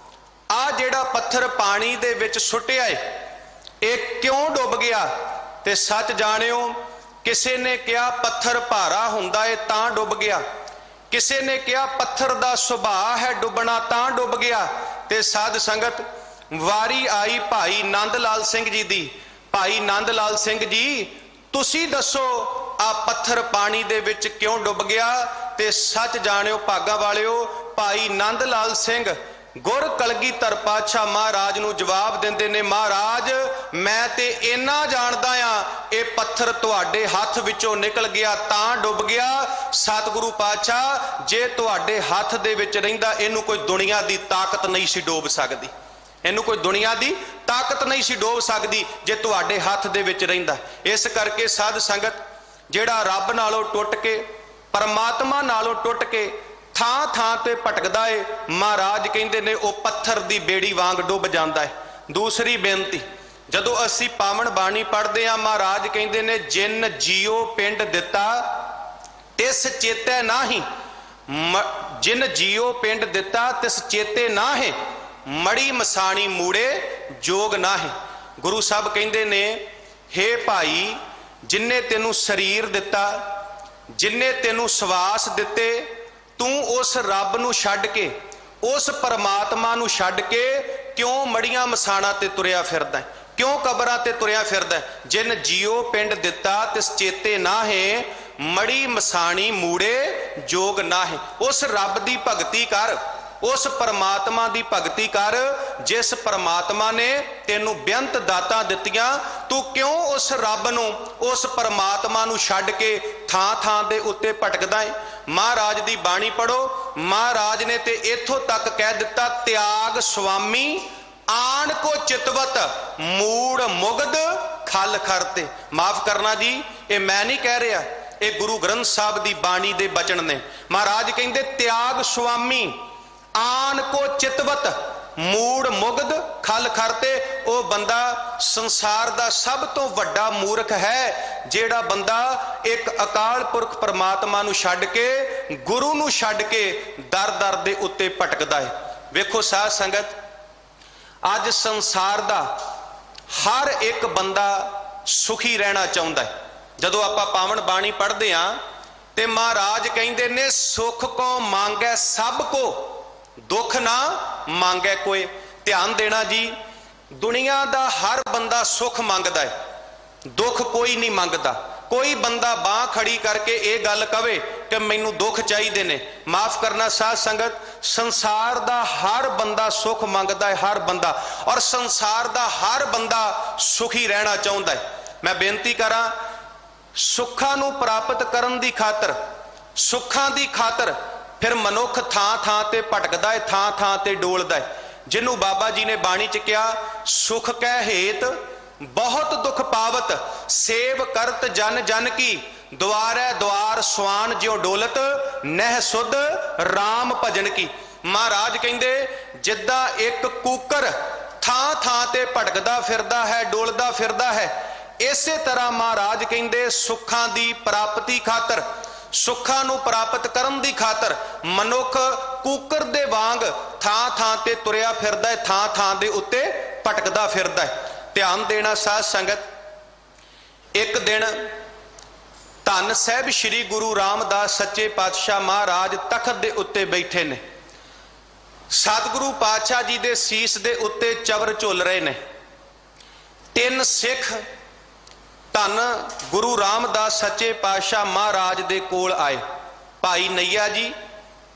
[SPEAKER 2] ਆ ਜਿਹੜਾ ਪੱਥਰ ਪਾਣੀ ਦੇ ਵਿੱਚ ਸੁੱਟਿਆ ਏ ਇਹ ਕਿਉਂ ਡੁੱਬ ਗਿਆ? ਤੇ ਸੱਚ ਜਾਣਿਓ, ਕਿਸੇ ਨੇ ਕਿਹਾ ਪੱਥਰ ਭਾਰਾ ਹੁੰਦਾ ਏ ਤਾਂ ਡੁੱਬ ਗਿਆ, ਕਿਸੇ ਨੇ ਕਿਹਾ ਪੱਥਰ ਦਾ ਸੁਭਾਅ ਹੈ ਡੁੱਬਣਾ ਤਾਂ ਡੁੱਬ ਗਿਆ। ਤੇ ਸਾਧ ਸੰਗਤ, ਵਾਰੀ ਆਈ ਭਾਈ ਨੰਦ ਲਾਲ ਸਿੰਘ ਜੀ ਦੀ। ਭਾਈ ਨੰਦ ਲਾਲ ਸਿੰਘ ਜੀ, ਤੁਸੀਂ ਦੱਸੋ ਆ ਪੱਥਰ ਪਾਣੀ ਦੇ ਵਿੱਚ ਕਿਉਂ ਡੁੱਬ ਗਿਆ? ਤੇ ਸੱਚ ਜਾਣਿਓ ਭਾਗਾ ਵਾਲਿਓ, ਭਾਈ ਨੰਦ ਲਾਲ ਸਿੰਘ ਗੁਰ ਕਲਗੀਧਰ ਪਾਤਸ਼ਾਹ ਮਹਾਰਾਜ ਨੂੰ ਜਵਾਬ ਦਿੰਦੇ ਨੇ, ਮਹਾਰਾਜ ਮੈਂ ਤੇ ਇੰਨਾ ਜਾਣਦਾ ਆ, ਇਹ ਪੱਥਰ ਤੁਹਾਡੇ ਹੱਥ ਵਿੱਚੋਂ ਨਿਕਲ ਗਿਆ ਤਾਂ ਡੁੱਬ ਗਿਆ। ਸਤਿਗੁਰੂ ਪਾਤਸ਼ਾਹ ਜੇ ਤੁਹਾਡੇ ਹੱਥ ਦੇ ਵਿੱਚ ਰਹਿੰਦਾ ਇਹਨੂੰ ਕੋਈ ਦੁਨੀਆ ਦੀ ਤਾਕਤ ਨਹੀਂ ਸੀ ਡੋਬ ਸਕਦੀ, ਇਹਨੂੰ ਕੋਈ ਦੁਨੀਆ ਦੀ ਤਾਕਤ ਨਹੀਂ ਸੀ ਡੋਬ ਸਕਦੀ ਜੇ ਤੁਹਾਡੇ ਹੱਥ ਦੇ ਵਿੱਚ ਰਹਿੰਦਾ। ਇਸ ਕਰਕੇ ਸਾਧ ਸੰਗਤ, ਜਿਹੜਾ ਰੱਬ ਨਾਲੋਂ ਟੁੱਟ ਕੇ, ਪਰਮਾਤਮਾ ਨਾਲੋਂ ਟੁੱਟ ਕੇ ਥਾਂ ਥਾਂ ਤੇ ਭਟਕਦਾ ਏ, ਮਹਾਰਾਜ ਕਹਿੰਦੇ ਨੇ ਉਹ ਪੱਥਰ ਦੀ ਬੇੜੀ ਵਾਂਗ ਡੁੱਬ ਜਾਂਦਾ ਹੈ। ਦੂਸਰੀ ਬੇਨਤੀ, ਜਦੋਂ ਅਸੀਂ ਪਾਵਨ ਬਾਣੀ ਪੜ੍ਹਦੇ ਹਾਂ, ਮਹਾਰਾਜ ਕਹਿੰਦੇ ਨੇ ਜਿਨ ਜੀਓ ਪਿੰਡ ਦਿੱਤਾ ਤਿਸ ਚੇਤੈ ਨਾਹੀ, ਜਿਨ ਜੀਓ ਪਿੰਡ ਦਿੱਤਾ ਤਿਸ ਚੇਤੇ ਨਾਹੇ, ਮੜੀ ਮਸਾਣੀ ਮੂੜੇ ਜੋਗ ਨਾਹੇ। ਗੁਰੂ ਸਾਹਿਬ ਕਹਿੰਦੇ ਨੇ, ਹੇ ਭਾਈ, ਜਿਨਨੇ ਤੈਨੂੰ ਸਰੀਰ ਦਿੱਤਾ, ਜਿਨਨੇ ਤੈਨੂੰ ਸਵਾਸ ਦਿੱਤੇ, ਤੂੰ ਉਸ ਰੱਬ ਨੂੰ ਛੱਡ ਕੇ, ਉਸ ਪਰਮਾਤਮਾ ਨੂੰ ਛੱਡ ਕੇ ਕਿਉਂ ਮੜੀਆਂ ਮਸਾਣਾ ਤੇ ਤੁਰਿਆ ਫਿਰਦਾ, ਕਿਉਂ ਕਬਰਾਂ ਤੇ ਤੁਰਿਆ ਫਿਰਦਾ? ਜਿਨ ਜੀਓ ਪਿੰਡ ਦਿੱਤਾ ਤਿਸ ਚੇਤੇ ਨਾਹੇ, ਮੜੀ ਮਸਾਣੀ ਮੂੜੇ ਜੋਗ ਨਾਹੇ। ਉਸ ਰੱਬ ਦੀ ਭਗਤੀ ਕਰ, ਉਸ ਪਰਮਾਤਮਾ ਦੀ ਭਗਤੀ ਕਰ ਜਿਸ ਪਰਮਾਤਮਾ ਨੇ ਤੈਨੂੰ ਬੇਅੰਤ ਦਾਤਾਂ ਦਿੱਤੀਆਂ। ਤੂੰ ਕਿਉਂ ਉਸ ਰੱਬ ਨੂੰ, ਉਸ ਪਰਮਾਤਮਾ ਨੂੰ ਛੱਡ ਕੇ ਥਾਂ ਥਾਂ ਦੇ ਉੱਤੇ ਭਟਕਦਾ ਹੈ? ਮਹਾਰਾਜ ਦੀ ਬਾਣੀ ਪੜੋ, ਮਹਾਰਾਜ ਨੇ ਤੇ ਇੱਥੋਂ ਤੱਕ ਕਹਿ ਦਿੱਤਾ, ਤਿਆਗ ਸੁਆਮੀ ਆਣ ਕੋ ਚਿਤਵਤ ਮੂੜ ਮੁਗਦ ਖਲ ਖਰਤੇ। ਮਾਫ ਕਰਨਾ ਜੀ, ਇਹ ਮੈਂ ਨਹੀਂ ਕਹਿ ਰਿਹਾ, ਇਹ ਗੁਰੂ ਗ੍ਰੰਥ ਸਾਹਿਬ ਦੀ ਬਾਣੀ ਦੇ ਬਚਨ ਨੇ। ਮਹਾਰਾਜ ਕਹਿੰਦੇ ਤਿਆਗ ਸੁਆਮੀ ਆਨ ਕੋ ਚਿਤਵਤ ਮੂੜ ਮੁਗਦ ਖਲ ਖਰਤੇ। ਉਹ ਬੰਦਾ ਸੰਸਾਰ ਦਾ ਸਭ ਤੋਂ ਵੱਡਾ ਮੂਰਖ ਹੈ ਜਿਹੜਾ ਬੰਦਾ ਇੱਕ ਅਕਾਲ ਪੁਰਖ ਪਰਮਾਤਮਾ ਨੂੰ ਛੱਡ ਕੇ, ਗੁਰੂ ਨੂੰ ਛੱਡ ਕੇ ਦਰ ਦਰ ਦੇ ਉੱਤੇ ਭਟਕਦਾ ਹੈ। ਵੇਖੋ ਸਾਧ ਸੰਗਤ, ਅੱਜ ਸੰਸਾਰ ਦਾ ਹਰ ਇੱਕ ਬੰਦਾ ਸੁਖੀ ਰਹਿਣਾ ਚਾਹੁੰਦਾ ਹੈ। ਜਦੋਂ ਆਪਾਂ ਪਾਵਨ ਬਾਣੀ ਪੜ੍ਹਦੇ ਹਾਂ ਤੇ ਮਹਾਰਾਜ ਕਹਿੰਦੇ ਨੇ, ਸੁਖ ਕੋ ਮੰਗੈ ਸਭ ਕੋ ਦੁੱਖ ਨਾ ਮੰਗੈ ਕੋਏ। ਧਿਆਨ ਦੇਣਾ ਜੀ, ਦੁਨੀਆ ਦਾ ਹਰ ਬੰਦਾ ਸੁੱਖ ਮੰਗਦਾ ਹੈ, ਦੁੱਖ ਕੋਈ ਨਹੀਂ ਮੰਗਦਾ। ਕੋਈ ਬੰਦਾ ਬਾਹ ਖੜੀ ਕਰਕੇ ਇਹ ਗੱਲ ਕਵੇ ਕਿ ਮੈਨੂੰ ਦੁੱਖ ਚਾਹੀਦੇ ਨੇ, ਮਾਫ ਕਰਨਾ ਸਾਧ ਸੰਗਤ, ਸੰਸਾਰ ਦਾ ਹਰ ਬੰਦਾ ਸੁੱਖ ਮੰਗਦਾ ਹੈ, ਹਰ ਬੰਦਾ, ਔਰ ਸੰਸਾਰ ਦਾ ਹਰ ਬੰਦਾ ਸੁਖੀ ਰਹਿਣਾ ਚਾਹੁੰਦਾ ਹੈ। ਮੈਂ ਬੇਨਤੀ ਕਰਾਂ, ਸੁੱਖਾਂ ਨੂੰ ਪ੍ਰਾਪਤ ਕਰਨ ਦੀ ਖਾਤਰ, ਸੁੱਖਾਂ ਦੀ ਖਾਤਰ ਫਿਰ ਮਨੁੱਖ ਥਾਂ ਥਾਂ ਤੇ ਭਟਕਦਾ ਹੈ, ਥਾਂ ਥਾਂ ਤੇ ਡੋਲਦਾ ਹੈ। ਜਿਹਨੂੰ ਬਾਬਾ ਜੀ ਨੇ ਬਾਣੀ ਚ ਕਿਹਾ, ਸੁਖ ਕੈ ਹੇਤ ਬਹੁਤ ਦੁੱਖ ਪਾਵਤ, ਸੇਵ ਕਰਤ ਜਨ ਜਨ ਕੀ, ਦੁਆਰੈ ਦੁਆਰ ਸਵਾਨ ਜਿਉ ਡੋਲਤ, ਨਹਿ ਸੁਧ ਰਾਮ ਭਜਨ ਕੀ। ਮਹਾਰਾਜ ਕਹਿੰਦੇ, ਜਿੱਦਾਂ ਇੱਕ ਕੂਕਰ ਥਾਂ ਥਾਂ ਤੇ ਭਟਕਦਾ ਫਿਰਦਾ ਹੈ, ਡੋਲਦਾ ਫਿਰਦਾ ਹੈ, ਇਸੇ ਤਰ੍ਹਾਂ ਮਹਾਰਾਜ ਕਹਿੰਦੇ ਸੁੱਖਾਂ ਦੀ ਪ੍ਰਾਪਤੀ ਖਾਤਰ, ਸੁੱਖਾਂ ਨੂੰ ਪ੍ਰਾਪਤ ਕਰਨ ਦੀ ਖਾਤਰ ਮਨੁੱਖ ਕੂਕਰ ਦੇ ਵਾਂਗ ਥਾਂ ਥਾਂ ਤੇ ਤੁਰਿਆ ਫਿਰਦਾ ਹੈ, ਥਾਂ ਥਾਂ ਦੇ ਉੱਤੇ ਭਟਕਦਾ ਫਿਰਦਾ ਹੈ। ਧਿਆਨ ਦੇਣਾ ਸਾਧ ਸੰਗਤ, ਇੱਕ ਦਿਨ ਧੰਨ ਸਾਹਿਬ ਸ੍ਰੀ ਗੁਰੂ ਰਾਮਦਾਸ ਸੱਚੇ ਪਾਤਸ਼ਾਹ ਮਹਾਰਾਜ ਤਖਤ ਦੇ ਉੱਤੇ ਬੈਠੇ ਨੇ। सतगुरु पातशाह जी दे सीस दे उत्ते चवर झुल रहे ने। तीन सिख धन गुरु रामदास सच्चे पातशाह महाराज दे कोल आए, भाई नैया जी,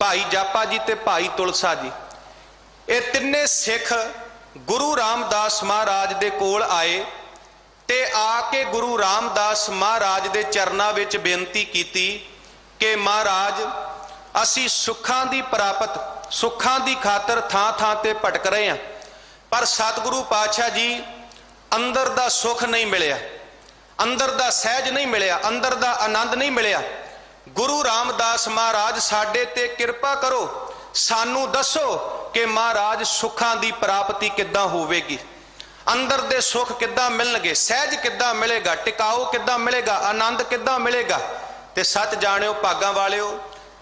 [SPEAKER 2] भाई जापा जी ते भाई तुलसा जी। ये तिन्ने सिख गुरु रामदास महाराज दे कोल आए ते आके गुरु रामदास महाराज दे चरनां विच बेनती कीती कि महाराज असी सुखां दी प्राप्त सुखां दी खातर थां थां ते भटक रहे हैं, पर सतगुरु पातशाह जी अंदर दा सुख नहीं मिलिया, अंदर दा सहज नहीं मिलिया, अंदर दा आनंद नहीं मिलिया। गुरु रामदास महाराज साडे ते किरपा करो, सानू दसो कि महाराज सुखां दी प्राप्ति किद्दां होवेगी, अंदर दे सुख किद्दां मिलणगे, सहज किद्दां मिलेगा, टिकाऊ किद्दां मिलेगा, आनंद किद्दां मिलेगा। ते सच जाणियो भागां वालियो,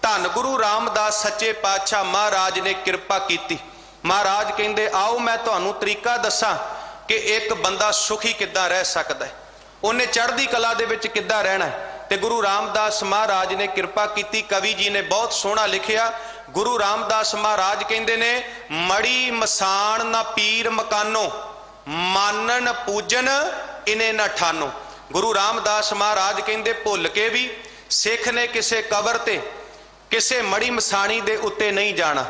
[SPEAKER 2] धन गुरु रामदास सच्चे पातशाह महाराज ने किरपा कीती। महाराज कहंदे आओ मैं तुहानू तरीका दसां कि एक बंदा सुखी किद्दां रह सकदा है, उन्हें चढ़दी कला दे विच किद्दां रहना है। ते गुरु रामदास महाराज ने किरपा कीती। कवि जी ने बहुत सोहना लिखिया, गुरु रामदास महाराज कहंदे ने मड़ी मसान ना पीर मकानो, मानन पूजन इन्हें न ठानो। गुरु रामदास महाराज कहंदे भुल के भी सिख ने किसे कबर ते किसे मड़ी मसाणी दे उत्ते नहीं जाना।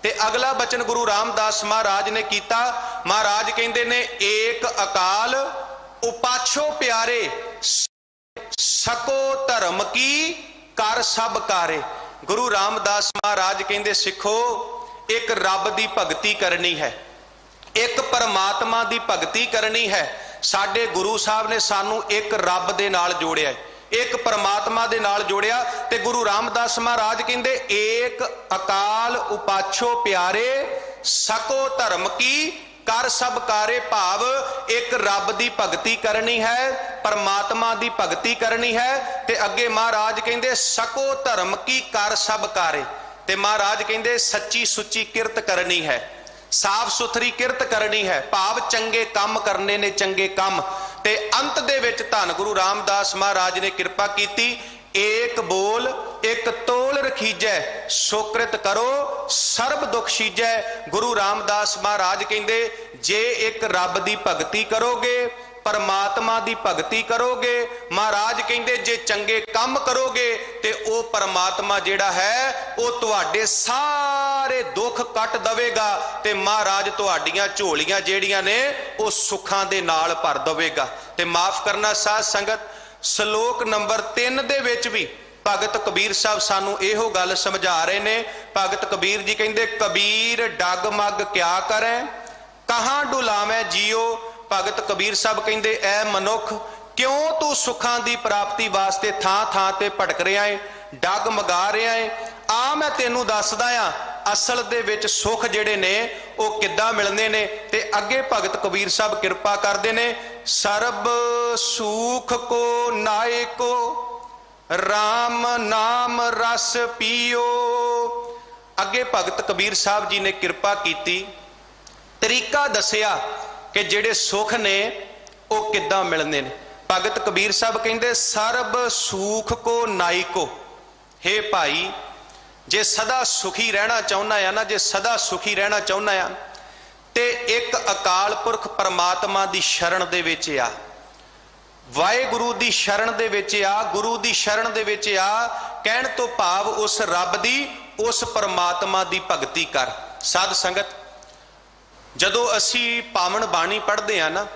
[SPEAKER 2] ते अगला बचन गुरु रामदास महाराज ने कीता, महाराज कहंदे ने एक अकाल उपाछो प्यारे, सको धर्म की कर सब कारे। गुरु रामदास महाराज कहंदे सिखो एक रब दी भगती करनी है, एक परमात्मा दी भगती करनी है। साडे गुरु साहब ने सानू एक रब दे नाल जोड़िया है, एक परमात्मा दे नाल जोड़िया। ते गुरु रामदास महाराज कहंदे एक अकाल उपाछो प्यारे, सको धर्म की कर सब कारे। भाव एक रब दी भगती करनी है, परमात्मा दी भगती करनी है। ते अगे महाराज कहंदे सको धर्म की कर सब कारे। ते महाराज कहंदे सच्ची सुच्ची किरत करनी है, साफ सुथरी किरत करनी है, भाव चंगे काम करने ने, चंगे काम। ते अंत दे विच धन गुरु रामदास महाराज ने किरपा कीती, एक बोल एक तोल रखीजै, सोकृत करो सर्ब दुख सीजै। गुरु रामदास महाराज कहंदे जे एक रब दी भगती करोगे, परमात्मा दी भगती करोगे, महाराज कहंदे जे चंगे काम करोगे ते ओ परमात्मा जिहड़ा है ओ तुहाडे सारे दुख कट दवेगा ते महाराज तुहाडीआं झोलियां जिहड़ियां ने ओ सुखां दे नाल भर दवेगा। ते माफ करना साध संगत, श्लोक नंबर 3 दे विच भी भगत कबीर साहब सानू इहो गल समझा रहे ने। भगत कबीर जी कहंदे कबीर डगमग क्या करें, कहां डुलावें जियो। भगत कबीर साहब कहंदे ऐ मनुख क्यों तू सुखां दी प्राप्ति वास्ते थां थां ते भटक रहा है, डगमगा रहा है। आ मैं तेनू दसदा आ असल दे विच सुख जिहड़े ने ओ किद्दां मिलने ने। ते अगे भगत कबीर साहब किरपा करदे ने, सर्ब सुख को नायको राम नाम रस पियो। अगे भगत कबीर साहब जी ने किरपा कीती, तरीका दसिया कि जिहड़े सुख ने ओ किद्दां मिलने ने। भगत कबीर साहब कहंदे सर्ब सुख को नायको। हे भाई जे सदा सुखी रहना चाहुंदा है ना, जे सदा सुखी रहना चाहुंदा है ते एक अकाल पुरख परमात्मा दी शरण दे विच आ, वाहेगुरु दी शरण दे विच आ, गुरु दी शरण दे विच आ। कहण तो भाव उस रब दी, उस परमात्मा दी भगती कर। साध संगत जदों असी पावन बाणी पढ़दे आ ना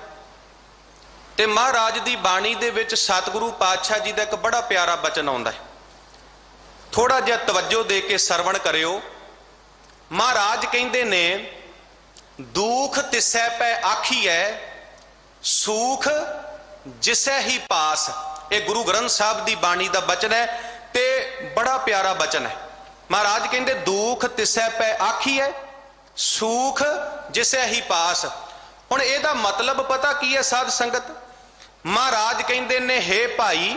[SPEAKER 2] ते महाराज दी बाणी दे विच सतगुरु पातशाह जी दा एक बड़ा प्यारा बचन आउंदा है, थोड़ा जिहा तवज्जो दे के सरवण करियो। महाराज कहंदे ने दुख तिसै पै आखिए, सुख जिसै ही पास। ये गुरु ग्रंथ साहब दी बाणी दा बचन है ते बड़ा प्यारा बचन है। महाराज कहंदे दुख तिसै पै आखिए, सुख जिसै ही पास। हुण इहदा मतलब पता की है साध संगत? महाराज कहंदे ने हे भाई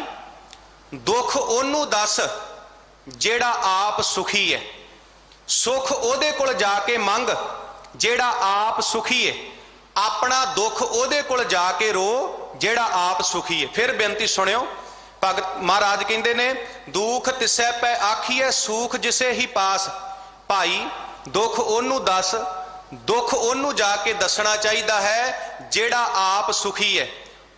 [SPEAKER 2] दुख ओनू दस जेड़ा आप सुखी है, सुख ओदे कोल जाके मंग जेड़ा आप सुखी है, अपना दुख ओदे कोल जाके रो जेड़ा आप सुखी है। फिर बेनती सुनियो, भगत महाराज कहंदे ने दुख तिसै पै आखिए, सुख जिसे ही पास। भाई दुख ओनू दस, दुख ओनू जाके दसना चाहिदा है जेड़ा आप सुखी है।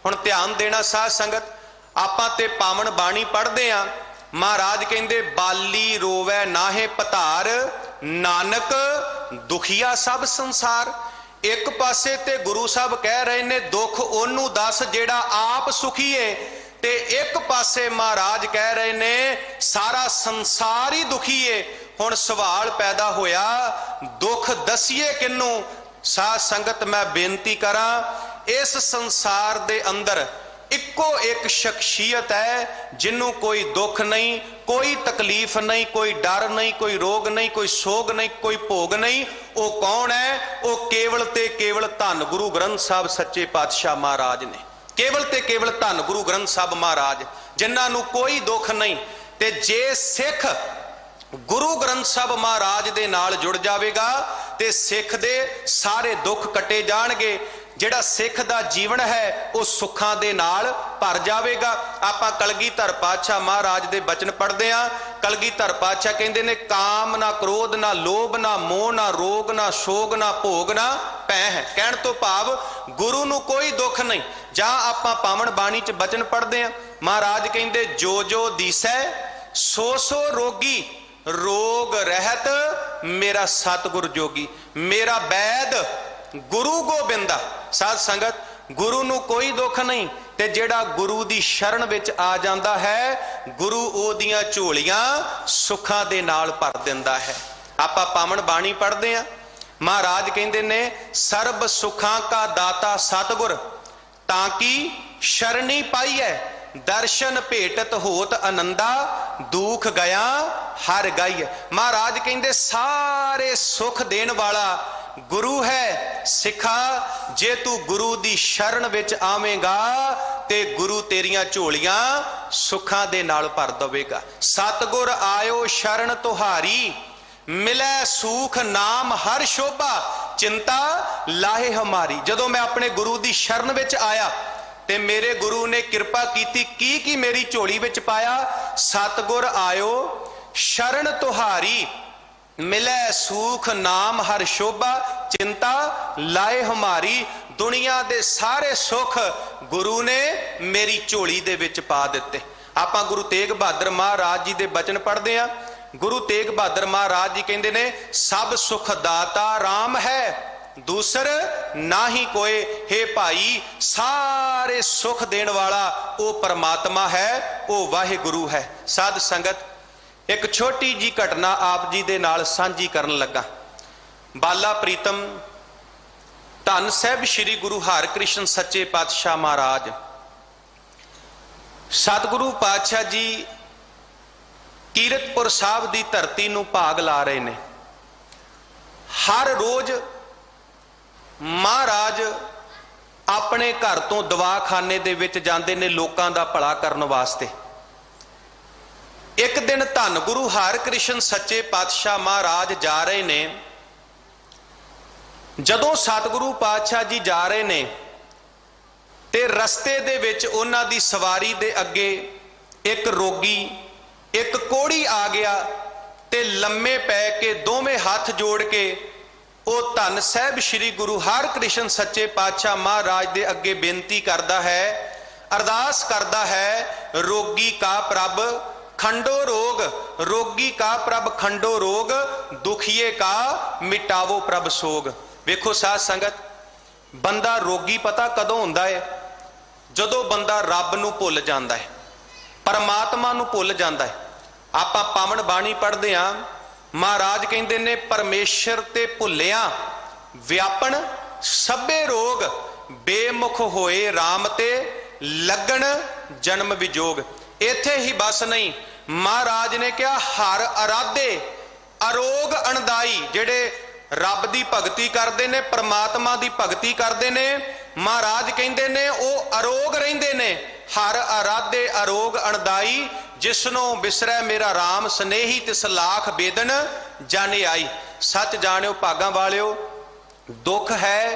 [SPEAKER 2] हुण ध्यान देना साध संगत, आपां ते पावन बाणी पढ़दे आ, महाराज कहंदे बाली रोवै नाहे पधार, नानक दुखिया सब संसार। एक पासे ते गुरु साहब कह रहे ने दुख ओनू दस जेड़ा आप सुखी है, ते एक पासे महाराज कह रहे ने सारा संसार ही दुखी है। हुण सवाल पैदा होया दुख दसीए किनू। साध संगत मैं बेनती करा, इस संसार दे अंदर इक्को एक शख्सियत है जिन्हों कोई दुख नहीं, कोई तकलीफ नहीं, कोई डर नहीं, कोई रोग नहीं, कोई सोग नहीं, कोई भोग नहीं। वो कौन है? वो केवल ते केवल धन गुरु ग्रंथ साहब सच्चे पातशाह महाराज ने। केवल ते केवल धन गुरु ग्रंथ साहब महाराज जिन्होंने कोई दुख नहीं। ते जे सिख गुरु ग्रंथ साहब महाराज दे नाल जुड़ जाएगा ते सिख दे सारे दुख कटे जाणगे। जिहड़ा सिख दा जीवन है वो सुखां दे नाल भर जाएगा। आपां कलगीधर पातशाह महाराज दे बचन पढ़दे आ। कलगीधर पातशाह कहंदे ने काम ना क्रोध ना लोभ ना मोह ना रोग ना शोग ना भोग ना भै है। कहण तो भाव गुरु नूं कोई दुख नहीं। जां आपां पावन बाणी च बचन पढ़दे आ, महाराज कहंदे जो जो दिसै सो सो रोगी, रोग रहत मेरा सतगुर जोगी। मेरा वैद गुरु गोबिंदा। साध संगत गुरु नूं कोई दुख नहीं, ते जेड़ा गुरु दी शरण विच आ जांदा है गुरु ओदियां झोलियां सुखां दे नाल भर दिंदा है। आपां पावन बाणी पढ़दे आ, महाराज कहंदे ने सर्ब सुखां का दाता सतगुर, ताकि शरणी पाईए दर्शन भेटत होत आनंदा, दुख गया हर गाइए। महाराज कहंदे सारे सुख देण वाला गुरु है। सिखा जे तू गुरु दी शरण विच आवेगा ते गुरु तेरियां झोलियां सुखां दे नाल भर देवेगा। सतगुर आयो शरण तुहारी, मिलै सूख नाम हर शोभा, चिंता लाहे हमारी। जदों मैं अपने गुरु दी शरण विच आया ते मेरे गुरु ने कृपा की मेरी झोली विच पाया। सतगुर आयो शरण तुहारी, मिलै सूख नाम हर शोभा, चिंता लाए हमारी। दुनिया दे सारे सुख गुरु ने मेरी झोली दे विच पा दिते। आपां गुरु तेग बहादुर महाराज जी दे बचन पढ़दे आ। गुरु तेग बहादुर महाराज जी कहंदे ने सब सुख दाता राम है, दूसर ना ही कोई। हे भाई सारे सुख देण वाला वो परमात्मा है, वो वाहिगुरु है। साध संगत एक छोटी जी घटना आप जी दे नाल सांझी करन लगा। बाला प्रीतम धन साहिब श्री गुरु हरकृष्ण सच्चे पातशाह महाराज सतगुरु पातशाह जी कीरतपुर साहब की धरती नूं भाग ला रहे ने। हर रोज महाराज अपने घर तो दवाखाने दे विच जांदे ने लोकां दा भला करन वास्ते। एक दिन धन गुरु हरकृष्ण सच्चे पातशाह महाराज जा रहे ने। जदों सतगुरु पातशाह जी जा रहे ने ते रस्ते दे विच उन्हां दी सवारी दे अगे एक रोगी एक कोड़ी आ गया ते लम्मे पै के दोवें हाथ जोड़ के वो धन साहिब श्री गुरु हरकृष्ण सच्चे पातशाह महाराज दे अगे बेनती करदा है, अरदास करदा है, रोगी का प्रभ खंडो रोग, रोगी का प्रभ खंडो रोग, दुखिए का मिटावो प्रभ सोग। वेखो साध संगत बंदा रोगी पता कदों हुंदा है? जदों बंदा रब नूं भुल जांदा है, परमात्मा नूं भुल जांदा है। आपां पावन बाणी पढ़दे आ, महाराज कहंदे ने परमेश्वर ते भुलिया व्यापन सबे रोग, बेमुख होए राम ते लगन जन्म विजोग। इत्थे ही बस नहीं, महाराज ने कहा हर अराधे अरोग अणदाई। जेड़े रब दी भगती करते ने, परमात्मा दी भगती करते ने, महाराज कहंदे ने वो अरोग रहिंदे ने। हर अराधे अरोग अणदाई, जिसनों बिसरै मेरा राम स्नेही, तिस लाख बेदन जाने आई। सच जानियो भागां वालियो, दुख है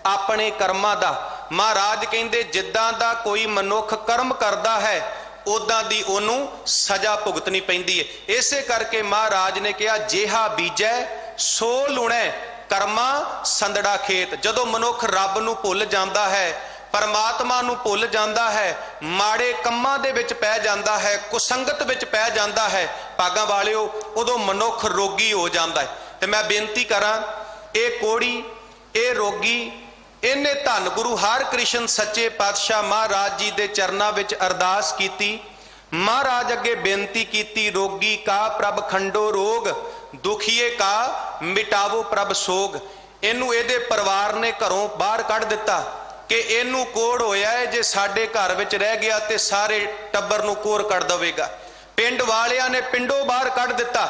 [SPEAKER 2] अपने कर्मां दा। महाराज कहंदे जिद्दां दा कोई मनुख कर्म करदा है उदां दी ओनू सजा भुगतनी पैंदी है। इसे करके महाराज ने कहा जेहा बीजै सो लुणै कर्मा संदड़ा खेत। जदों मनुख रब नूं भुल जांदा है, परमात्मा नूं भुल जांदा है, माड़े कंमां दे विच पै जांदा है, कुसंगत विच पै जांदा है, भागां वालिओ उदों मनुख रोगी हो जांदा है। ते मैं बेनती करां, ये कोड़ी, ये रोगी, इन्हें धन गुरु हरकृष्ण सच्चे पातशाह महाराज जी दे चरनां विच अरदास कीती। महाराज अगे बेनती कीती, रोगी का प्रभ खंडो रोग, दुखीए का मिटावो प्रभ सोग। इनू इहदे परिवार ने घरों बाहर कढ़ दिता कि इनू कोड़ होया है, जे साडे घर विच रह गया ते सारे टब्बर नू कोड़ कढ़ देवेगा। पिंड वालियां ने पिंडों बाहर कढ़ दिता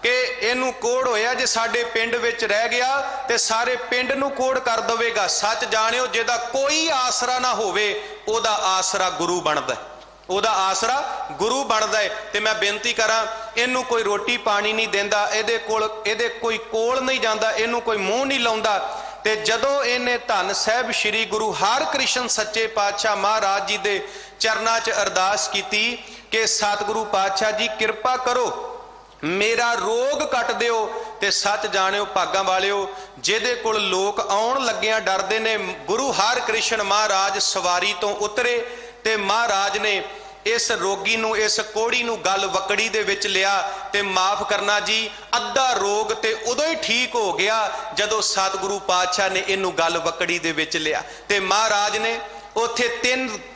[SPEAKER 2] कि इनू कोड़ होया, जे साडे पिंड विच रह गया ते सारे पिंड नू कोड़ कर देवेगा। सच जाणिओ, जिहदा कोई आसरा ना होवे ओहदा आसरा गुरु बनदा है, ਉਹਦਾ आसरा गुरु बनदा है। ते मैं बेनती करां, इनू कोई रोटी पानी नहीं देंदा, ਇਹਦੇ कोई कोल नहीं जांदा, इनू कोई मूँह नहीं लाउंदा। ते जदों इहने धन साहिब श्री गुरु हरकृष्ण सच्चे पातशाह महाराज जी दे चरनां 'च अरदास कीती कि सतगुरु पातशाह जी किरपा करो, मेरा रोग कट दिओ। ते सच जाणिओ भागां वालिओ, जिहदे कोल लोक आउण लग्गिआं डरदे ने, गुरु हरकृष्ण महाराज सवारी तो उतरे ते महाराज ने इस रोगी नू, इस कोड़ी नू गल वकड़ी दे विच लिया ते माफ करना जी, अद्धा रोग ते उदों ही ठीक हो गया जदों सतगुरु पातशाह ने इनू गल वकड़ी दे विच लिया। ते महाराज ने उत्थे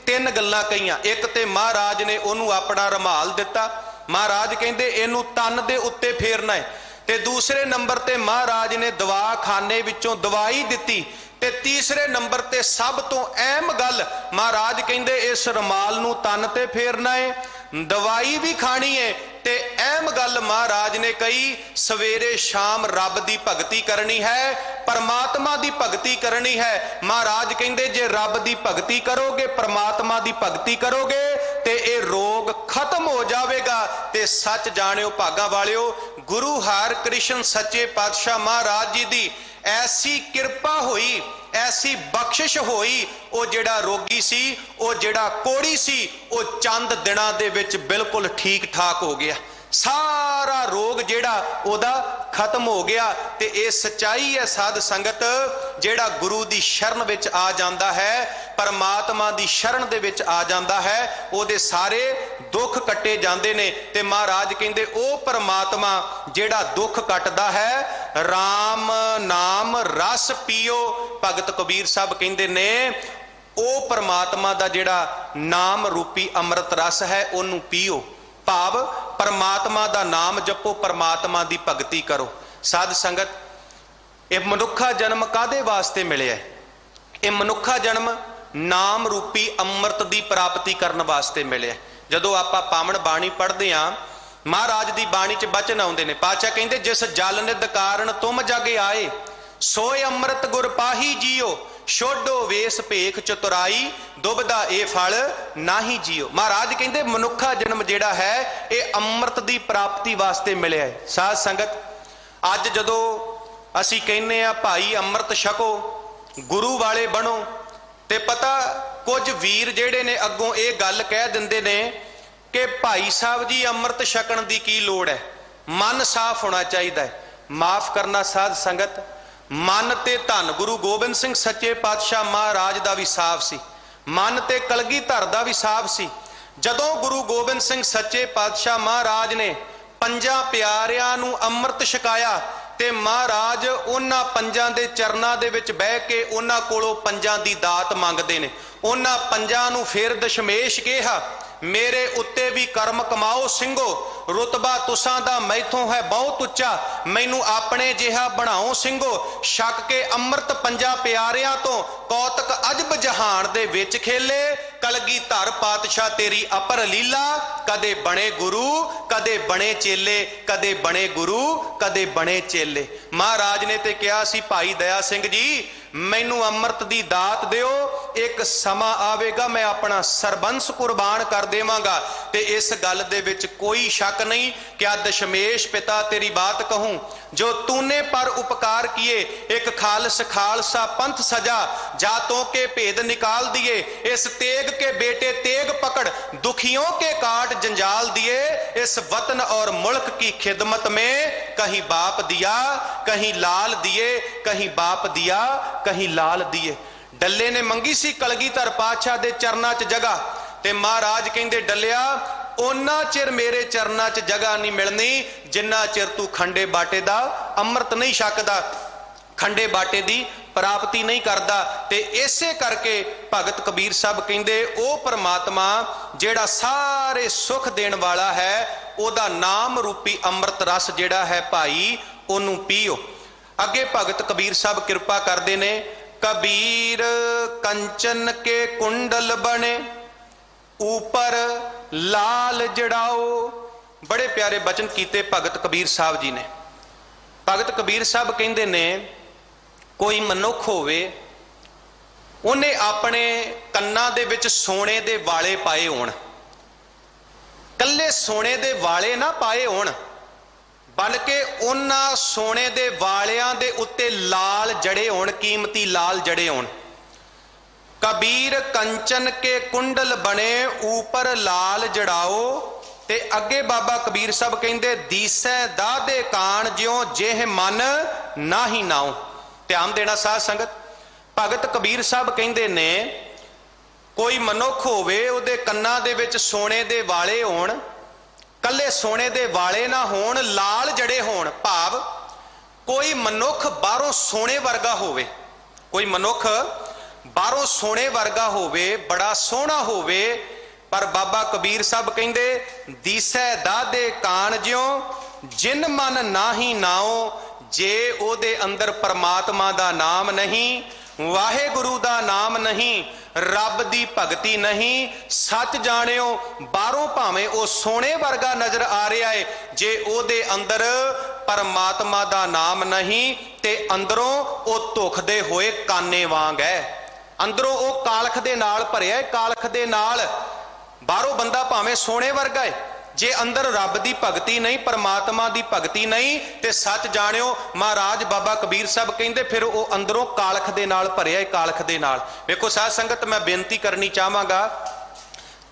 [SPEAKER 2] तीन गल्लां कहीआं। एक ते महाराज ने उहनू अपना रुमाल दिता, महाराज कहंदे इनू तन दे उत्ते फेरना है। ते दूसरे नंबर ते महाराज ने दवाखाने विचों दवाई दिती। ते तीसरे नंबर ते सब तो अहम गल, महाराज कहंदे इस रुमाल नू तन ते फेरना है, दवाई भी खानी है, ते अहम गल महाराज ने कही, सवेरे शाम रब दी भगती करनी है, परमात्मा दी भगती करनी है। महाराज कहंदे जे रब दी भगती करोगे, परमात्मा दी भगती करोगे ते ये रोग खत्म हो जाएगा। ते सच जाणिओ भागां वालिओ, गुरु हरकृष्ण सच्चे पातशाह महाराज जी दी ऐसी किरपा हुई, ऐसी बख्शिश हुई, वो जिहड़ा रोगी सी, वो जिहड़ा कोड़ी सी, वो चंद दिनां दे विच बिल्कुल ठीक ठाक हो गया। सारा रोग जिहड़ा ओदा खत्म हो गया। ते ये सच्चाई है साध संगत, जिहड़ा गुरु दी शरण विच आ जांदा है, परमात्मा दी शरण दे विच आ जांदा है, ओदे सारे दुख कट्टे जांदे ने। ते महाराज कहंदे ओ परमात्मा जिहड़ा दुख कटदा है, राम नाम रस पियो। भगत कबीर साहब कहंदे ने ओ परमात्मा दा जिहड़ा नाम रूपी अमृत रस है, ओनू पियो। भाव परमात्मा दा नाम जपो, परमात्मा दी भगती करो। साध संगत, ये मनुखा जन्म कादे वास्ते मिलिया? ये मनुखा जन्म नाम रूपी अमृत दी प्राप्ति करन वास्ते मिलिया। जदों आपां पावन बाणी पढ़दे हां, महाराज दी बाणी च बचन आउंदे ने। पातशाह कहंदे जिस जल निध कारण तुम जग आए, सोय अमृत गुर पाही जियो, छोडो वेस भेख चतुराई, दुबदा ए फल नाही जियो। महाराज कहंदे मनुखा जन्म जिहड़ा है ये अमृत दी प्राप्ति वास्ते मिलिया है। साध संगत, अज जदों असीं कहने आ भाई अमृत छको, गुरु वाले बनो, ते पता कुछ वीर जिहड़े ने अगों ये गल कह दिंदे ने कि भाई साहब जी अमृत छकण दी की लोड़ है, मन साफ होना चाहिए है। माफ करना साध संगत, मन ते धन गुरु गोबिंद सिंह सच्चे पातशाह महाराज दा भी साफ सी, मन ते कलगीधर दा भी साफ सी। जदों गुरु गोबिंद सिंह सच्चे पातशाह महाराज ने पंजां प्यारियां नूं अमृत छकाया, ते महाराज उन्हां पंजां दे चरनां दे विच बह के उन्हां कोलों पंजां दी दात मंगदे ने। उन्हां पंजां नूं फिर दशमेश कहा, मेरे उत्ते भी कर्म कमाओ सिंघो, रुतबा तुसां दा मैथों है बहुत उच्चा, मैनू अपने जिहा बनाओ सिंघो। छक के अमृत पंजा प्यारियां तो कौतक अजब जहान दे विच खेले, कलगीधर पातशाह तेरी अपर लीला, कदे बने गुरु कदे बने चेले, कदे बने गुरु कदे बने चेले। महाराज ने ते कहा सी भाई दया सिंह जी मैनू अमृत दी दात दिओ, एक समा आवेगा मैं अपना सरबंस कुर्बान कर देवांगा। ते इस गल दे विच कोई शक नहीं, क्या दशमेश पिता तेरी बात कहूं, जो तूने पर उपकार किए, एक खालस खालसा पंथ सजा, जातों के भेद निकाल दिए, इस तेग के बेटे तेग पकड़, दुखियों के काट जंजाल दिए, इस वतन और मुल्क की खिदमत में कहीं बाप दिया कहीं लाल दिए, कहीं बाप दिया कहीं लाल दिए। डल्ले ने मंगी सी कलगीधर पातशाह दे चरनां च जगह, ते महाराज कहंदे डल्लिया ओना चिर मेरे चरनां च जगह नहीं मिलनी जिन्ना चिर तू खंडे बाटे दा अमृत नहीं छकदा, खंडे बाटे दी प्राप्ति नहीं करता। ते इसे करके भगत कबीर साहब कहंदे ओ परमात्मा जेड़ा सारे सुख देने वाला है, ओदा नाम रूपी अमृत रस जेड़ा है भाई ओनू पीओ। अगे भगत कबीर साहब कृपा करते ने, कबीर कंचन के कुंडल बने ऊपर लाल जड़ाओ। बड़े प्यारे बचन कीते भगत कबीर साहब जी ने। भगत कबीर साहब कहंदे ने कोई मनुख होवे उन्हें अपने कन्नां दे विच सोने दे वाले पाए होण, कल्ले सोने दे वाले ना पाए होण, बल्कि उन्हां सोने दे वालियां दे उत्ते लाल जड़े होण, कीमती लाल जड़े होण। कबीर कंचन के कुंडल बने ऊपर लाल जड़ाओ। ते अगे बाबा कबीर साहब कहंदे दीसै दादे कान ज्यों जेह मन नाही नाओ। ध्यान देना साध संगत, भगत कबीर साहब कहंदे ने कोई मनुख होवे उहदे कन्नां दे विच सोने दे वाले होण, कल्ले सोने दे वाले ना होण, लाल जड़े होण। भाव कोई मनुख बाहरों सोने वर्गा होवे, कोई मनुख बाहरों सोने वर्गा होवे, बड़ा सोहना होवे, पर बाबा कबीर साहब कहंदे दीसै दादे कान ज्यों जिन मन नाही नाओ। जे ओदे अंदर परमात्मा दा नाम नहीं, वाहेगुरु दा नाम नहीं, रब दी भगती नहीं, सच जानियो बाहरों भावें ओ सोने वर्गा नजर आ रहा है, जे ओदे अंदर परमात्मा दा नाम नहीं ते अंदरों ओ धुखदे होए काने वांग है। अंदरों ओ कालख दे नाल भरिया है, कालख दे नाल। बाहरों बंदा भावें सोने वर्गा है, जे अंदर रब की भगती नहीं, परमात्मा की भगती नहीं, ते सच जानियो महाराज बाबा कबीर साहब कहंदे फिर वो अंदरों कालख दे नाल भरिया है, कालख दे नाल। वेखो साध संगत, मैं बेनती करनी चाहांगा,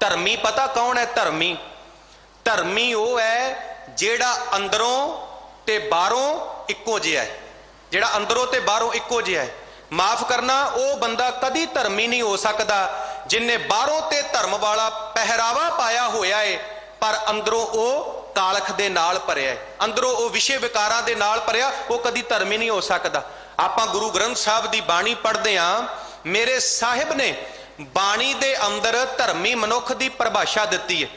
[SPEAKER 2] धर्मी पता कौन है? धर्मी धर्मी वो है जेड़ा अंदरों ते बाहरों इक्को जिहा है, जेड़ा अंदरों ते बाहरों इक्को जिहा है। माफ करना, वो बंदा कदी धर्मी नहीं हो सकता जिन्हें बाहरों ते धर्म वाला पहरावा पाया होया है पर अंदरों वो कालख दे नाल भरिया है, अंदरों वो विषय विकारां दे नाल भरिया, वो कदी धर्मी नहीं हो सकता। आपां गुरु ग्रंथ साहब की बाणी पढ़दे हां, मेरे साहिब ने बाणी दे अंदर धर्मी मनुख की परिभाषा दिती है।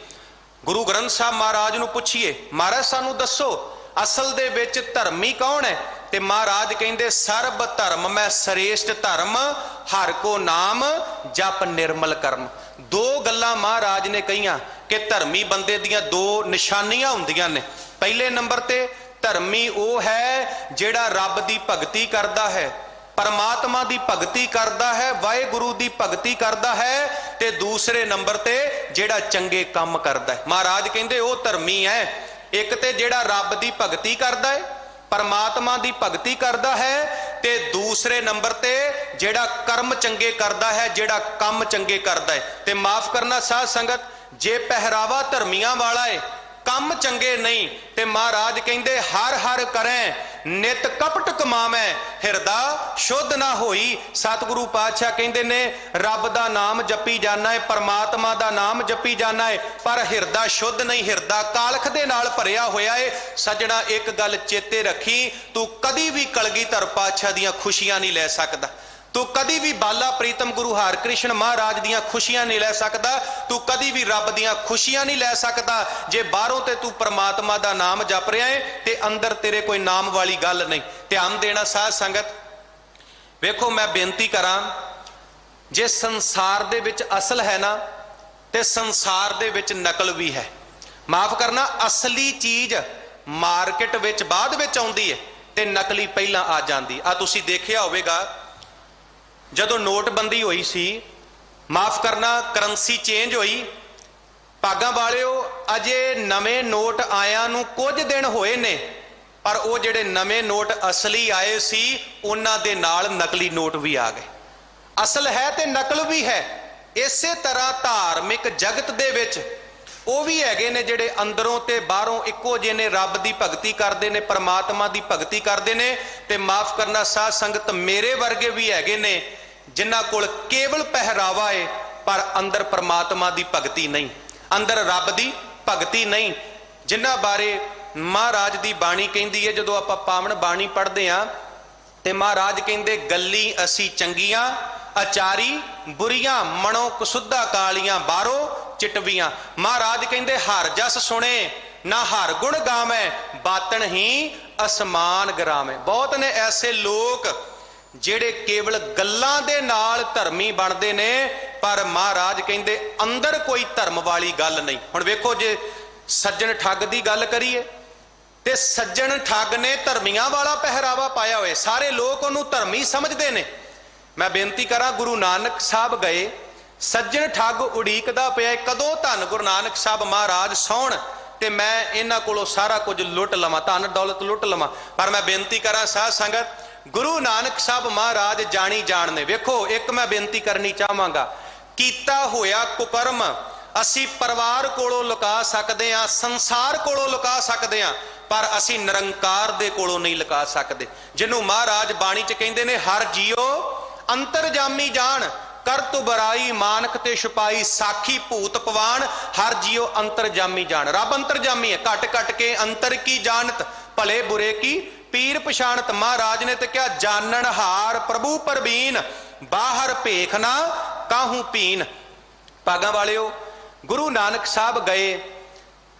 [SPEAKER 2] गुरु ग्रंथ साहब महाराज नूं पुछिए, महाराज सानू दसो असल दे विच धर्मी कौन है? ते महाराज कहंदे सर्ब धर्म मैं श्रेष्ठ धर्म, हर को नाम जप निर्मल कर्म। दो गल्लां महाराज ने कहियां कि धर्मी बंदे दियां दो निशानियां हुंदियां ने। पहले नंबर ते धर्मी वो है जेड़ा रब दी भगती करदा है, परमात्मा दी भगती करदा है, वाहेगुरु दी भगती करदा है, ते दूसरे नंबर ते जेड़ा चंगे काम करदा है। महाराज कहंदे वो धर्मी है। एक ते जेड़ा रब दी भगती करदा है, परमात्मा दी भगती करदा है, ते दूसरे नंबर ते जेड़ा कर्म चंगे करदा है, जेड़ा काम चंगे करदा है। ते माफ करना साध संगत, जे पहरावा धर्मियां वाला है, काम चंगे नहीं, ते महाराज कहंदे हर हर करें नित कपट कमावे, हिरदा शुद्ध ना होई। सतगुरु पातशाह कहंदे ने रब दा नाम जपी जाना है, परमात्मा दा नाम जपी जाना है, पर हिरदा शुद्ध नहीं, हिरदा कालख दे नाल भरिया होया है। सजना एक गल चेते रखी, तू कदी भी कलगीधर पातशाह दियां खुशियां नहीं ले सकदा, तू कदी भी बाला प्रीतम गुरु हरकृष्ण महाराज दियां खुशियां नहीं ले सकता, तू कदी भी रब दियां खुशियां नहीं ले सकता जे बाहरों ते तू परमात्मा दा नाम जप रहा है ते अंदर तेरे कोई नाम वाली गल नहीं। ध्यान देना साध संगत, वेखो मैं बेनती करा, जे संसार दे विच असल है ना ते संसार दे विच नकल भी है। माफ करना, असली चीज मार्केट विच बाद विच आउंदी है ते नकली पहला आ जाती। आ तुसी देखिया होवेगा जदों नोटबंदी हुई सी, माफ करना करंसी चेंज हुई, भागां वालिओ अजे नवे नोट आया नूं कुछ दिन होए ने, पर वो जिहड़े नवे नोट असली आए सी उन्हां दे नाल नकली नोट भी आ गए। असल है ते नकल भी है। इसे तरह धार्मिक जगत दे विच ਉਹ ਵੀ ਹੈਗੇ ਨੇ ਜਿਹੜੇ ਅੰਦਰੋਂ ਤੇ ਬਾਹਰੋਂ ਇੱਕੋ ਜਿਹੇ ਨੇ, ਰੱਬ ਦੀ ਭਗਤੀ ਕਰਦੇ ਨੇ, ਪਰਮਾਤਮਾ ਦੀ ਭਗਤੀ ਕਰਦੇ ਨੇ। ਤੇ ਮਾਫ ਕਰਨਾ ਸਾਧ ਸੰਗਤ, ਮੇਰੇ ਵਰਗੇ ਵੀ ਹੈਗੇ ਨੇ ਜਿਨ੍ਹਾਂ ਕੋਲ ਕੇਵਲ ਪਹਿਰਾਵਾ ਹੈ ਪਰ ਅੰਦਰ ਪਰਮਾਤਮਾ ਦੀ ਭਗਤੀ ਨਹੀਂ, ਅੰਦਰ ਰੱਬ ਦੀ ਭਗਤੀ ਨਹੀਂ, ਜਿਨ੍ਹਾਂ ਬਾਰੇ ਮਹਾਰਾਜ ਦੀ ਬਾਣੀ ਕਹਿੰਦੀ ਹੈ। ਜਦੋਂ ਆਪਾਂ ਪਾਵਨ ਬਾਣੀ ਪੜ੍ਹਦੇ ਹਾਂ ਤੇ ਮਹਾਰਾਜ ਕਹਿੰਦੇ, ਗੱਲੀ ਅਸੀਂ ਚੰਗੀਆਂ ਆਚਾਰੀ ਬੁਰੀਆਂ, ਮਨੋਂ ਕਸੁੱਧਾ ਕਾਲੀਆਂ ਬਾਹਰੋਂ ਚਿਟਵੀਆਂ। ਮਹਾਰਾਜ ਕਹਿੰਦੇ ਹਰ ਜਸ ਸੁਣੇ ਨਾ ਹਰ ਗੁਣ ਗਾਵੇਂ, ਬਾਤਨ ਹੀ ਅਸਮਾਨ ਗਰਾਵੇਂ। ਬਹੁਤ ਨੇ ਐਸੇ ਲੋਕ ਜਿਹੜੇ ਕੇਵਲ ਗੱਲਾਂ ਦੇ ਨਾਲ ਧਰਮੀ ਬਣਦੇ ਨੇ ਪਰ ਮਹਾਰਾਜ ਕਹਿੰਦੇ ਅੰਦਰ ਕੋਈ ਧਰਮ ਵਾਲੀ ਗੱਲ ਨਹੀਂ। ਹੁਣ ਵੇਖੋ, ਜੇ ਸੱਜਣ ਠੱਗ ਦੀ ਗੱਲ ਕਰੀਏ ਤੇ ਸੱਜਣ ਠੱਗ ਨੇ ਧਰਮੀਆਂ ਵਾਲਾ ਪਹਿਰਾਵਾ ਪਾਇਆ ਹੋਇਆ, ਸਾਰੇ ਲੋਕ ਉਹਨੂੰ ਧਰਮੀ ਸਮਝਦੇ ਨੇ। ਮੈਂ ਬੇਨਤੀ ਕਰਾਂ, ਗੁਰੂ ਨਾਨਕ ਸਾਹਿਬ ਗਏ, ਸੱਜਣ ਠੱਗ ਉਡੀਕਦਾ ਪਿਆ ਕਦੋਂ ਧੰਨ ਗੁਰੂ ਨਾਨਕ ਸਾਹਿਬ ਮਹਾਰਾਜ ਸੌਣ ਤੇ ਮੈਂ ਇਹਨਾਂ ਕੋਲੋਂ ਸਾਰਾ ਕੁਝ ਲੁੱਟ ਲਵਾਂ, ਧਨ ਦੌਲਤ ਲੁੱਟ ਲਵਾਂ। ਪਰ ਮੈਂ ਬੇਨਤੀ ਕਰਾਂ ਸਾਧ ਸੰਗਤ, ਗੁਰੂ ਨਾਨਕ ਸਾਹਿਬ ਮਹਾਰਾਜ ਜਾਣੀ ਜਾਣ ਨੇ। ਵੇਖੋ, ਇੱਕ ਮੈਂ ਬੇਨਤੀ ਕਰਨੀ ਚਾਹਾਂਗਾ, ਕੀਤਾ ਹੋਇਆ ਕੁਕਰਮ ਅਸੀਂ ਪਰਿਵਾਰ ਕੋਲੋਂ ਲੁਕਾ ਸਕਦੇ ਹਾਂ, ਸੰਸਾਰ ਕੋਲੋਂ ਲੁਕਾ ਸਕਦੇ ਹਾਂ, ਪਰ ਅਸੀਂ ਨਿਰੰਕਾਰ ਦੇ ਕੋਲੋਂ ਨਹੀਂ ਲੁਕਾ ਸਕਦੇ। ਜਿਹਨੂੰ ਮਹਾਰਾਜ ਬਾਣੀ ਚ ਕਹਿੰਦੇ ਨੇ, ਹਰ ਜੀਓ ਅੰਤਰਜਾਮੀ ਜਾਣ, ਕਰਤੁ ਬਰਾਈ ਮਾਨਕ ਤੇ ਛੁਪਾਈ, ਸਾਖੀ ਭੂਤ ਪਵਾਨ, ਹਰ ਜੀਓ ਅੰਤਰਜਾਮੀ ਜਾਣ। ਰੱਬ ਅੰਤਰਜਾਮੀ ਹੈ, ਘਟ ਘਟ ਕੇ ਅੰਤਰ ਕੀ ਜਾਣਤ, ਭਲੇ ਬੁਰੇ ਕੀ ਪੀਰ ਪਛਾਣਤ। ਮਹਾਰਾਜ ਨੇ ਤੇ ਕਿਹਾ, ਜਾਣਨ ਹਾਰ ਪ੍ਰਭੂ ਪਰਬੀਨ, ਬਾਹਰ ਭੇਖ ਨਾ ਕਾਹੂ ਪੀਨ। ਭਾਗਾਂ ਵਾਲਿਓ, ਗੁਰੂ ਨਾਨਕ ਸਾਹਿਬ ਗਏ,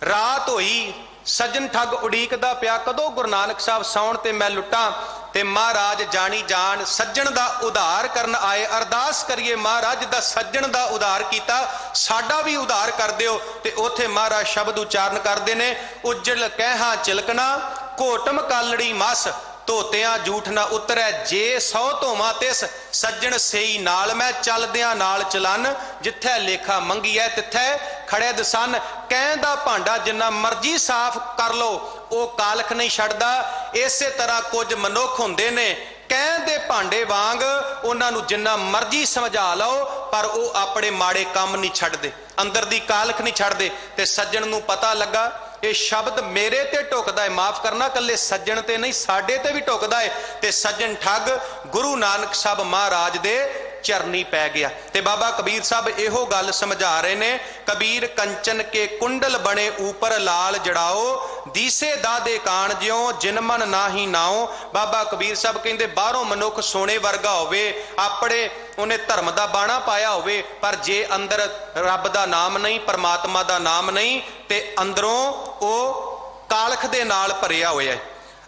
[SPEAKER 2] ਰਾਤ ਹੋਈ, ਸੱਜਣ ਠੱਗ ਉਡੀਕਦਾ ਪਿਆ ਕਦੋਂ ਗੁਰੂ ਨਾਨਕ ਸਾਹਿਬ ਸੌਣ ਤੇ ਮੈਂ ਲੁੱਟਾਂ। ਤੇ ਮਹਾਰਾਜ ਜਾਣੀ ਜਾਣ ਸੱਜਣ ਦਾ ਉਧਾਰ ਕਰਨ ਆਏ। ਅਰਦਾਸ ਕਰੀਏ, ਮਹਾਰਾਜ ਦਾ ਸੱਜਣ ਦਾ ਉਧਾਰ ਕੀਤਾ, ਸਾਡਾ ਵੀ ਉਧਾਰ ਕਰ ਦਿਓ। ਤੇ ਉੱਥੇ ਮਹਾਰਾਜ ਸ਼ਬਦ ਉਚਾਰਨ ਕਰਦੇ ਨੇ, ਉਜਲ ਕਹਿਹਾ ਚਿਲਕਣਾ ਘੋਟਮ ਕਾਲੜੀ ਮਸ, ਧੋਤਿਆਂ ਝੂਠ ਨਾ ਉਤਰੈ, ਜੇ 100 ਧੋਵਾਂ ਤਿਸ ਸੱਜਣ ਸਈ ਨਾਲ ਮੈਂ, ਚੱਲਦਿਆਂ ਨਾਲ ਚਲਨ, ਜਿੱਥੇ ਲੇਖਾ ਮੰਗੀਐ ਤਿੱਥੇ ਖੜੇ ਦਸਨ। ਕਹਿਣ ਦਾ ਭਾਂਡਾ ਜਿੰਨਾ ਮਰਜ਼ੀ ਸਾਫ਼ ਕਰ ਲੋ, ਉਹ ਕਾਲਖ ਨਹੀਂ ਛੱਡਦਾ। ਇਸੇ ਤਰ੍ਹਾਂ ਕੁਝ ਮਨੁੱਖ ਹੁੰਦੇ ਨੇ, ਕਹਿਣ ਦੇ ਭਾਂਡੇ ਵਾਂਗ ਉਹਨਾਂ ਨੂੰ ਜਿੰਨਾ ਮਰਜ਼ੀ ਸਮਝਾ ਲਓ ਪਰ ਉਹ ਆਪਣੇ ਮਾੜੇ ਕੰਮ ਨਹੀਂ ਛੱਡਦੇ, ਅੰਦਰ ਦੀ ਕਾਲਖ ਨਹੀਂ ਛੱਡਦੇ। ਤੇ ਸੱਜਣ ਨੂੰ ਪਤਾ ਲੱਗਾ ਇਹ ਸ਼ਬਦ ਮੇਰੇ ਤੇ ਢੁਕਦਾ ਹੈ, ਮਾਫ ਕਰਨਾ, ਕੱਲੇ ਸੱਜਣ ਤੇ ਨਹੀਂ ਸਾਡੇ ਤੇ ਵੀ ਢੁਕਦਾ ਹੈ। ਤੇ ਸੱਜਣ ਠੱਗ ਗੁਰੂ ਨਾਨਕ ਸਾਹਿਬ ਮਹਾਰਾਜ ਦੇ ਚਰਨੀ ਪੈ ਗਿਆ। ਤੇ ਬਾਬਾ ਕਬੀਰ ਸਾਹਿਬ ਇਹੋ ਗੱਲ ਸਮਝਾ ਰਹੇ ਨੇ, ਕਬੀਰ ਕੰਚਨ ਕੇ ਕੁੰਡਲ ਬਣੇ ਉਪਰ ਲਾਲ ਜੜਾਓ, ਦੀਸੇ ਦਾਦੇ ਕਾਣ ਜਿਉ ਜਿਨ ਮਨ ਨਾਹੀ ਨਾਉ। ਬਾਬਾ ਕਬੀਰ ਸਾਹਿਬ ਕਹਿੰਦੇ ਬਾਹਰੋਂ ਮਨੁੱਖ ਸੋਨੇ ਵਰਗਾ ਹੋਵੇ, ਆਪਣੇ ਉਹਨੇ ਧਰਮ ਦਾ ਬਾਣਾ ਪਾਇਆ ਹੋਵੇ, ਪਰ ਜੇ ਅੰਦਰ ਰੱਬ ਦਾ ਨਾਮ ਨਹੀਂ, ਪਰਮਾਤਮਾ ਦਾ ਨਾਮ ਨਹੀਂ, ਤੇ ਅੰਦਰੋਂ ਉਹ ਕਾਲਖ ਦੇ ਨਾਲ ਭਰਿਆ ਹੋਇਆ ਹੈ।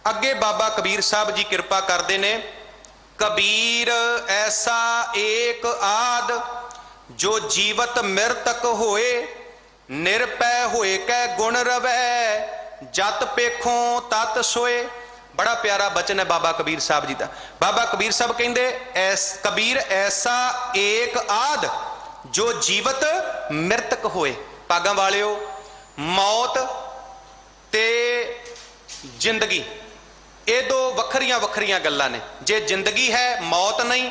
[SPEAKER 2] ਅੱਗੇ ਬਾਬਾ ਕਬੀਰ ਸਾਹਿਬ ਜੀ ਕਿਰਪਾ ਕਰਦੇ ਨੇ, कबीर ऐसा एक आद जो जीवत मृतक होए, निरपै होए कै गुण रवै, जत पेखों तत सोए। बड़ा प्यारा बचन है बाबा कबीर साहब जी का। बाबा कबीर साहब कहते कबीर ऐसा एक आद जो जीवत मृतक होए। भागां वालिओ, मौत ते जिंदगी ये दो वखरियां वखरियां गल्लां ने। जे जिंदगी है मौत नहीं,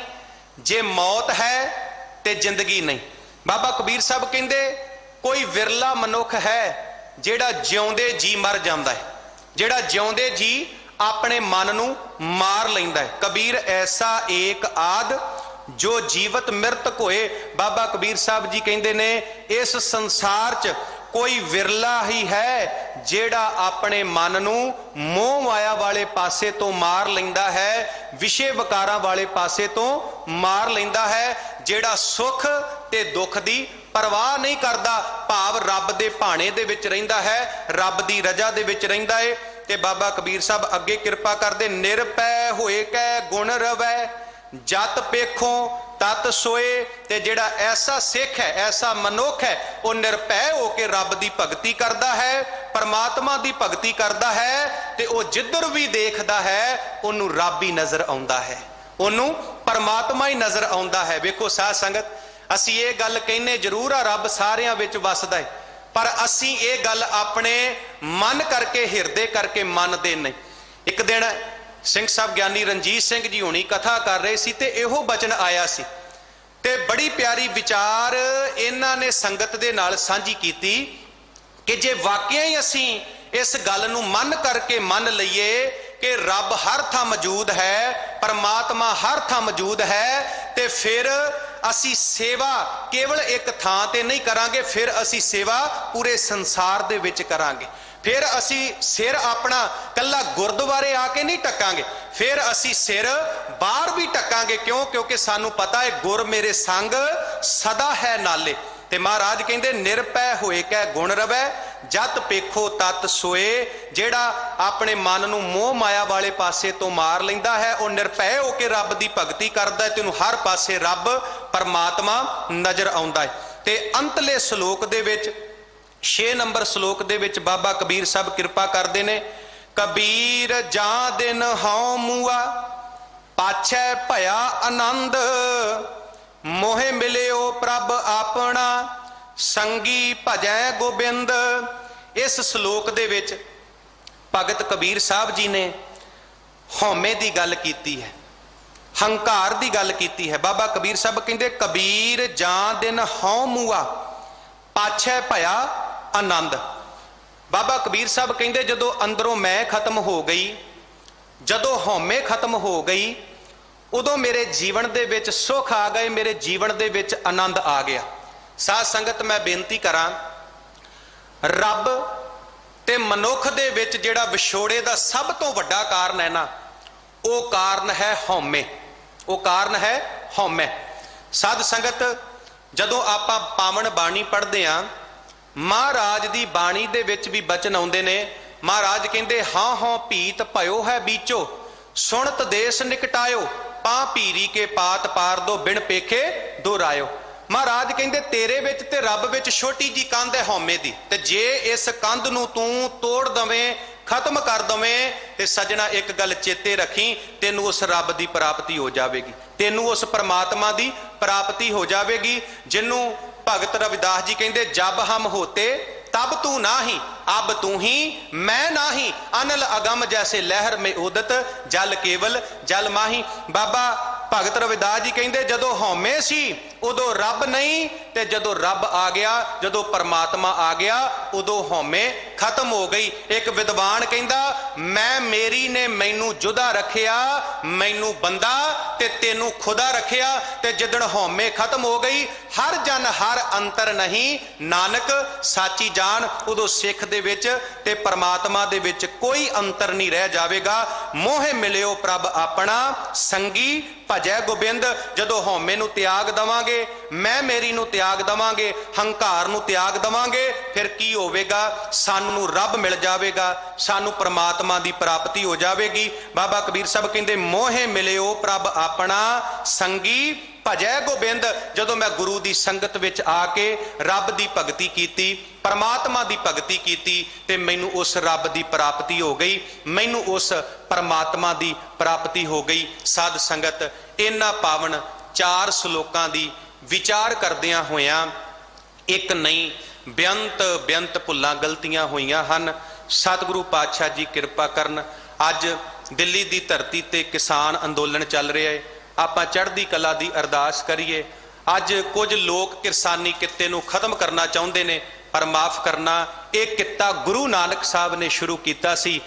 [SPEAKER 2] जे मौत है ते जिंदगी नहीं। बाबा कबीर साहब कहते कोई विरला मनुख है जेड़ा जिउंदे जी मर जांदा है, जेड़ा जिउंदे जी अपने मन नूं मार लैंदा है। कबीर ऐसा एक आद जो जीवत मृतक होए। बाबा कबीर साहब जी कहते ने इस संसार च कोई विरला ही है जेड़ा अपने मन नूं मोह माया वाले पासे तो मार लैंदा है, विषय विकारां वाले पासे तो मार लैंदा है, जेड़ा सुख ते दुख दी परवाह नहीं करदा, भाव रब दे भाणे दे विच रहिंदा है, रब दी रजा दे विच रहिंदा है। ते बाबा कबीर साहब अगे किरपा करदे, निरपै होए कै गुण रवै, जत पेखों तत सोए। ते जेड़ा ऐसा सिख है, ऐसा मनुख है, वो निरभै होके रब दी भगती करदा है, परमात्मा दी भगती करदा है, ते वो जिधर भी देखदा है उन्होंने रब ही नजर आउंदा है, उन्होंने परमात्मा ही नजर आउंदा है। वेखो साध संगत, असी ये गल कहने जरूर आ रब सारियां विच वसदा है, पर असी ये गल अपने मन करके हिरदे करके मनदे नहीं। एक दिन सिंह साहब ज्ञानी रणजीत सिंह जी होनी कथा कर रहे सी, ते इहो बचन आया सी, ते बड़ी प्यारी विचार इन्हां ने संगत दे नाल सांझी कीती कि जे वाकई ही असीं इस गल नूं मन करके मन लईए कि रब हर थां मौजूद है, परमात्मा हर थां मौजूद है, ते फिर असी सेवा केवल एक थां ते नहीं करांगे, फिर असी सेवा पूरे संसार दे विच करांगे। फिर असी सिर अपना कल्ला गुरुद्वारे आके नहीं टकांगे, फिर असी सिर बाहर भी टकांगे। क्यों? क्योंकि सानू पता है गुर मेरे संग सदा है नाले। ते महाराज कहते निरपै होए कै गुण रवै, जत पेखो तत सोए। जेड़ा अपने मन नूं मोह माया वाले पासे तो मार लैंदा है, वह निरभै होकर रब की भगती करदा है, तेनू हर पासे रब परमात्मा नजर आउंदा है। ते अंतले श्लोक दे विच 6 नंबर श्लोक दे विच बाबा कबीर साहब कृपा करदे ने, कबीर जां दिन हौं मूआ, पाछै भया आनंद, मोहे मिलियो प्रभ अपना, संगी भजै गोबिंद। इस श्लोक दे विच भगत कबीर साहब जी ने हौमे की गल कीती है, हंकार की गल कीती है। बाबा कबीर साहब कहते कबीर जां दिन हौं मूआ, पाछै भया आनंद। बाबा कबीर साहब कहते जदों अंदरों मैं खत्म हो गई, जदों हौमे खत्म हो गई, उदों मेरे जीवन दे विच सुख आ गए, मेरे जीवन दे विच आनंद आ गया। साध संगत मैं बेनती करां, रब ते मनुख दे विच जिहड़ा विछोड़े दा सब तो वड्डा कारण है ना, वो कारण है हौमे, वो कारण है हौमे। साध संगत जदों आपां पावन बाणी पढ़दे हां, महाराज दी बाणी दे विच भी बचन आउंदे ने। महाराज कहंदे हाँ हाँ भीत भयो है बीचो, सुनत देश निकटायो, पा पीरी के पात पार दो, बिन पेखे दोहरायो। महाराज कहंदे तेरे विच ते रब विच छोटी जी कंध है हौमे दी, ते जे इस कंध नूं तूं तोड़ दवें, खत्म कर दवें, ते सजना एक गल चेते रखी, तेनू उस रब की प्राप्ति हो जाएगी, तेनू उस परमात्मा की प्राप्ति हो जाएगी। जिन्नू भगत रविदास जी कहंदे जब हम होते तब तू ना ही, अब तू ही मैं ना ही, अनल अगम जैसे लहर में उदत, जल केवल जल माही। बाबा भगत रविदास जी कहंदे जदों हौमे सी उदों रब नहीं, ते जदों रब आ गया, जदों परमात्मा आ गया, उदों हौमे खत्म हो गई। एक विद्वान कहंदा मैं मेरी ने मैनू जुदा रखिया, मैनू बंदा ते तेनू खुदा रखिया। ते जिदण हौमे खत्म हो गई, हर जन हर अंतर नहीं, नानक साची जान, उदों सिख दे विच ते परमात्मा दे विच कोई अंतर नहीं रह जाएगा। मोहे मिलियो प्रभ अपना, संगी भजै गोबिंद। जदों हौमे नू त्याग दवांगे, मैं मेरी नू त्याग दवांगे, हंकार नू त्याग दवांगे, फिर की होवेगा? सानू रब मिल जाएगा, सानू परमात्मा की प्राप्ति हो जाएगी। बाबा कबीर साहब कहंदे मोहे मिलियो प्रभ अपना, संगी भजै गोबिंद। जदों मैं गुरु की संगत विच आके रब की भगती कीती, परमात्मा की भगती कीती, ते मैनू उस रब की प्राप्ति हो गई, मैनू उस परमात्मा की प्राप्ति हो गई। साध संगत इन्हां पावन 4 श्लोकां की विचार करदियां होइयां, एक नहीं बेअंत बेअंत भुल्लां गलतियां होइयां हन। सतगुरु पातशाह जी कृपा करन। अज दिल्ली की धरती ते किसान अंदोलन चल रहा है, आपां चढ़दी कला की अरदास करिए। अज कुछ लोग किसानी कित्ते नूं खत्म करना चाहुंदे ने, पर माफ करना, एक कित्ता गुरु नानक साहब ने शुरू किया सी,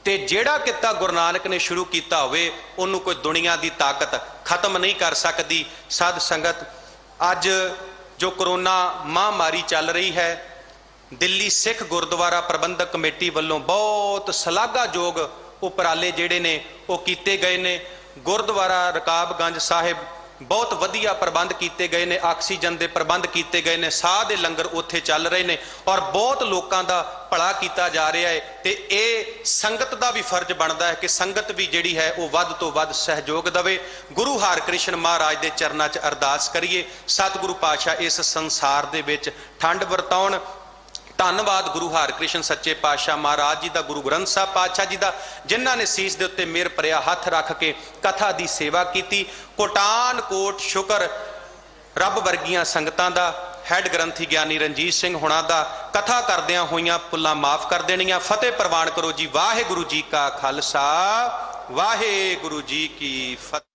[SPEAKER 2] ते जेड़ा कित्ता गुरु नानक ने शुरू किया होवे उन्होंने कोई दुनिया की ताकत खत्म नहीं कर सकती। साध संगत अज जो कोरोना महामारी चल रही है, दिल्ली सिख गुरुद्वारा प्रबंधक कमेटी वालों बहुत सलाघायोग उपराले जिहड़े ने वो कीते गए ने। गुरुद्वारा रकाबगंज साहिब बहुत वधिया प्रबंध किए गए ने, आक्सीजन के प्रबंध किए गए ने, साह के लंगर उत्थे चल रहे हैं और बहुत लोगों का भला किया जा रहा है। तो ये संगत का भी फर्ज बनता है कि संगत भी जिहड़ी है वो वध तो वध सहयोग देवे। गुरु हरकृष्ण महाराज के चरणों च अरदास करिए, सतगुरु पातशाह इस संसार दे विच ठंड वरताउण। धन्नवाद गुरु हरकृष्ण सच्चे पातशाह महाराज जी का, गुरु ग्रंथ साहब पातशाह जी का, जिन्होंने ने सीस के उत्ते मेहर भरिया हथ रख के कथा की सेवा की। कोटान कोट शुकर रब वर्गियां संगतां दा, हैड ग्रंथी ज्ञानी रणजीत सिंह हुणां दा, कथा करदियां होइयां भुल्लां माफ कर देणियां। फतेह प्रवान करो जी। वाहिगुरु जी का खालसा, वाहिगुरु जी की फतेह।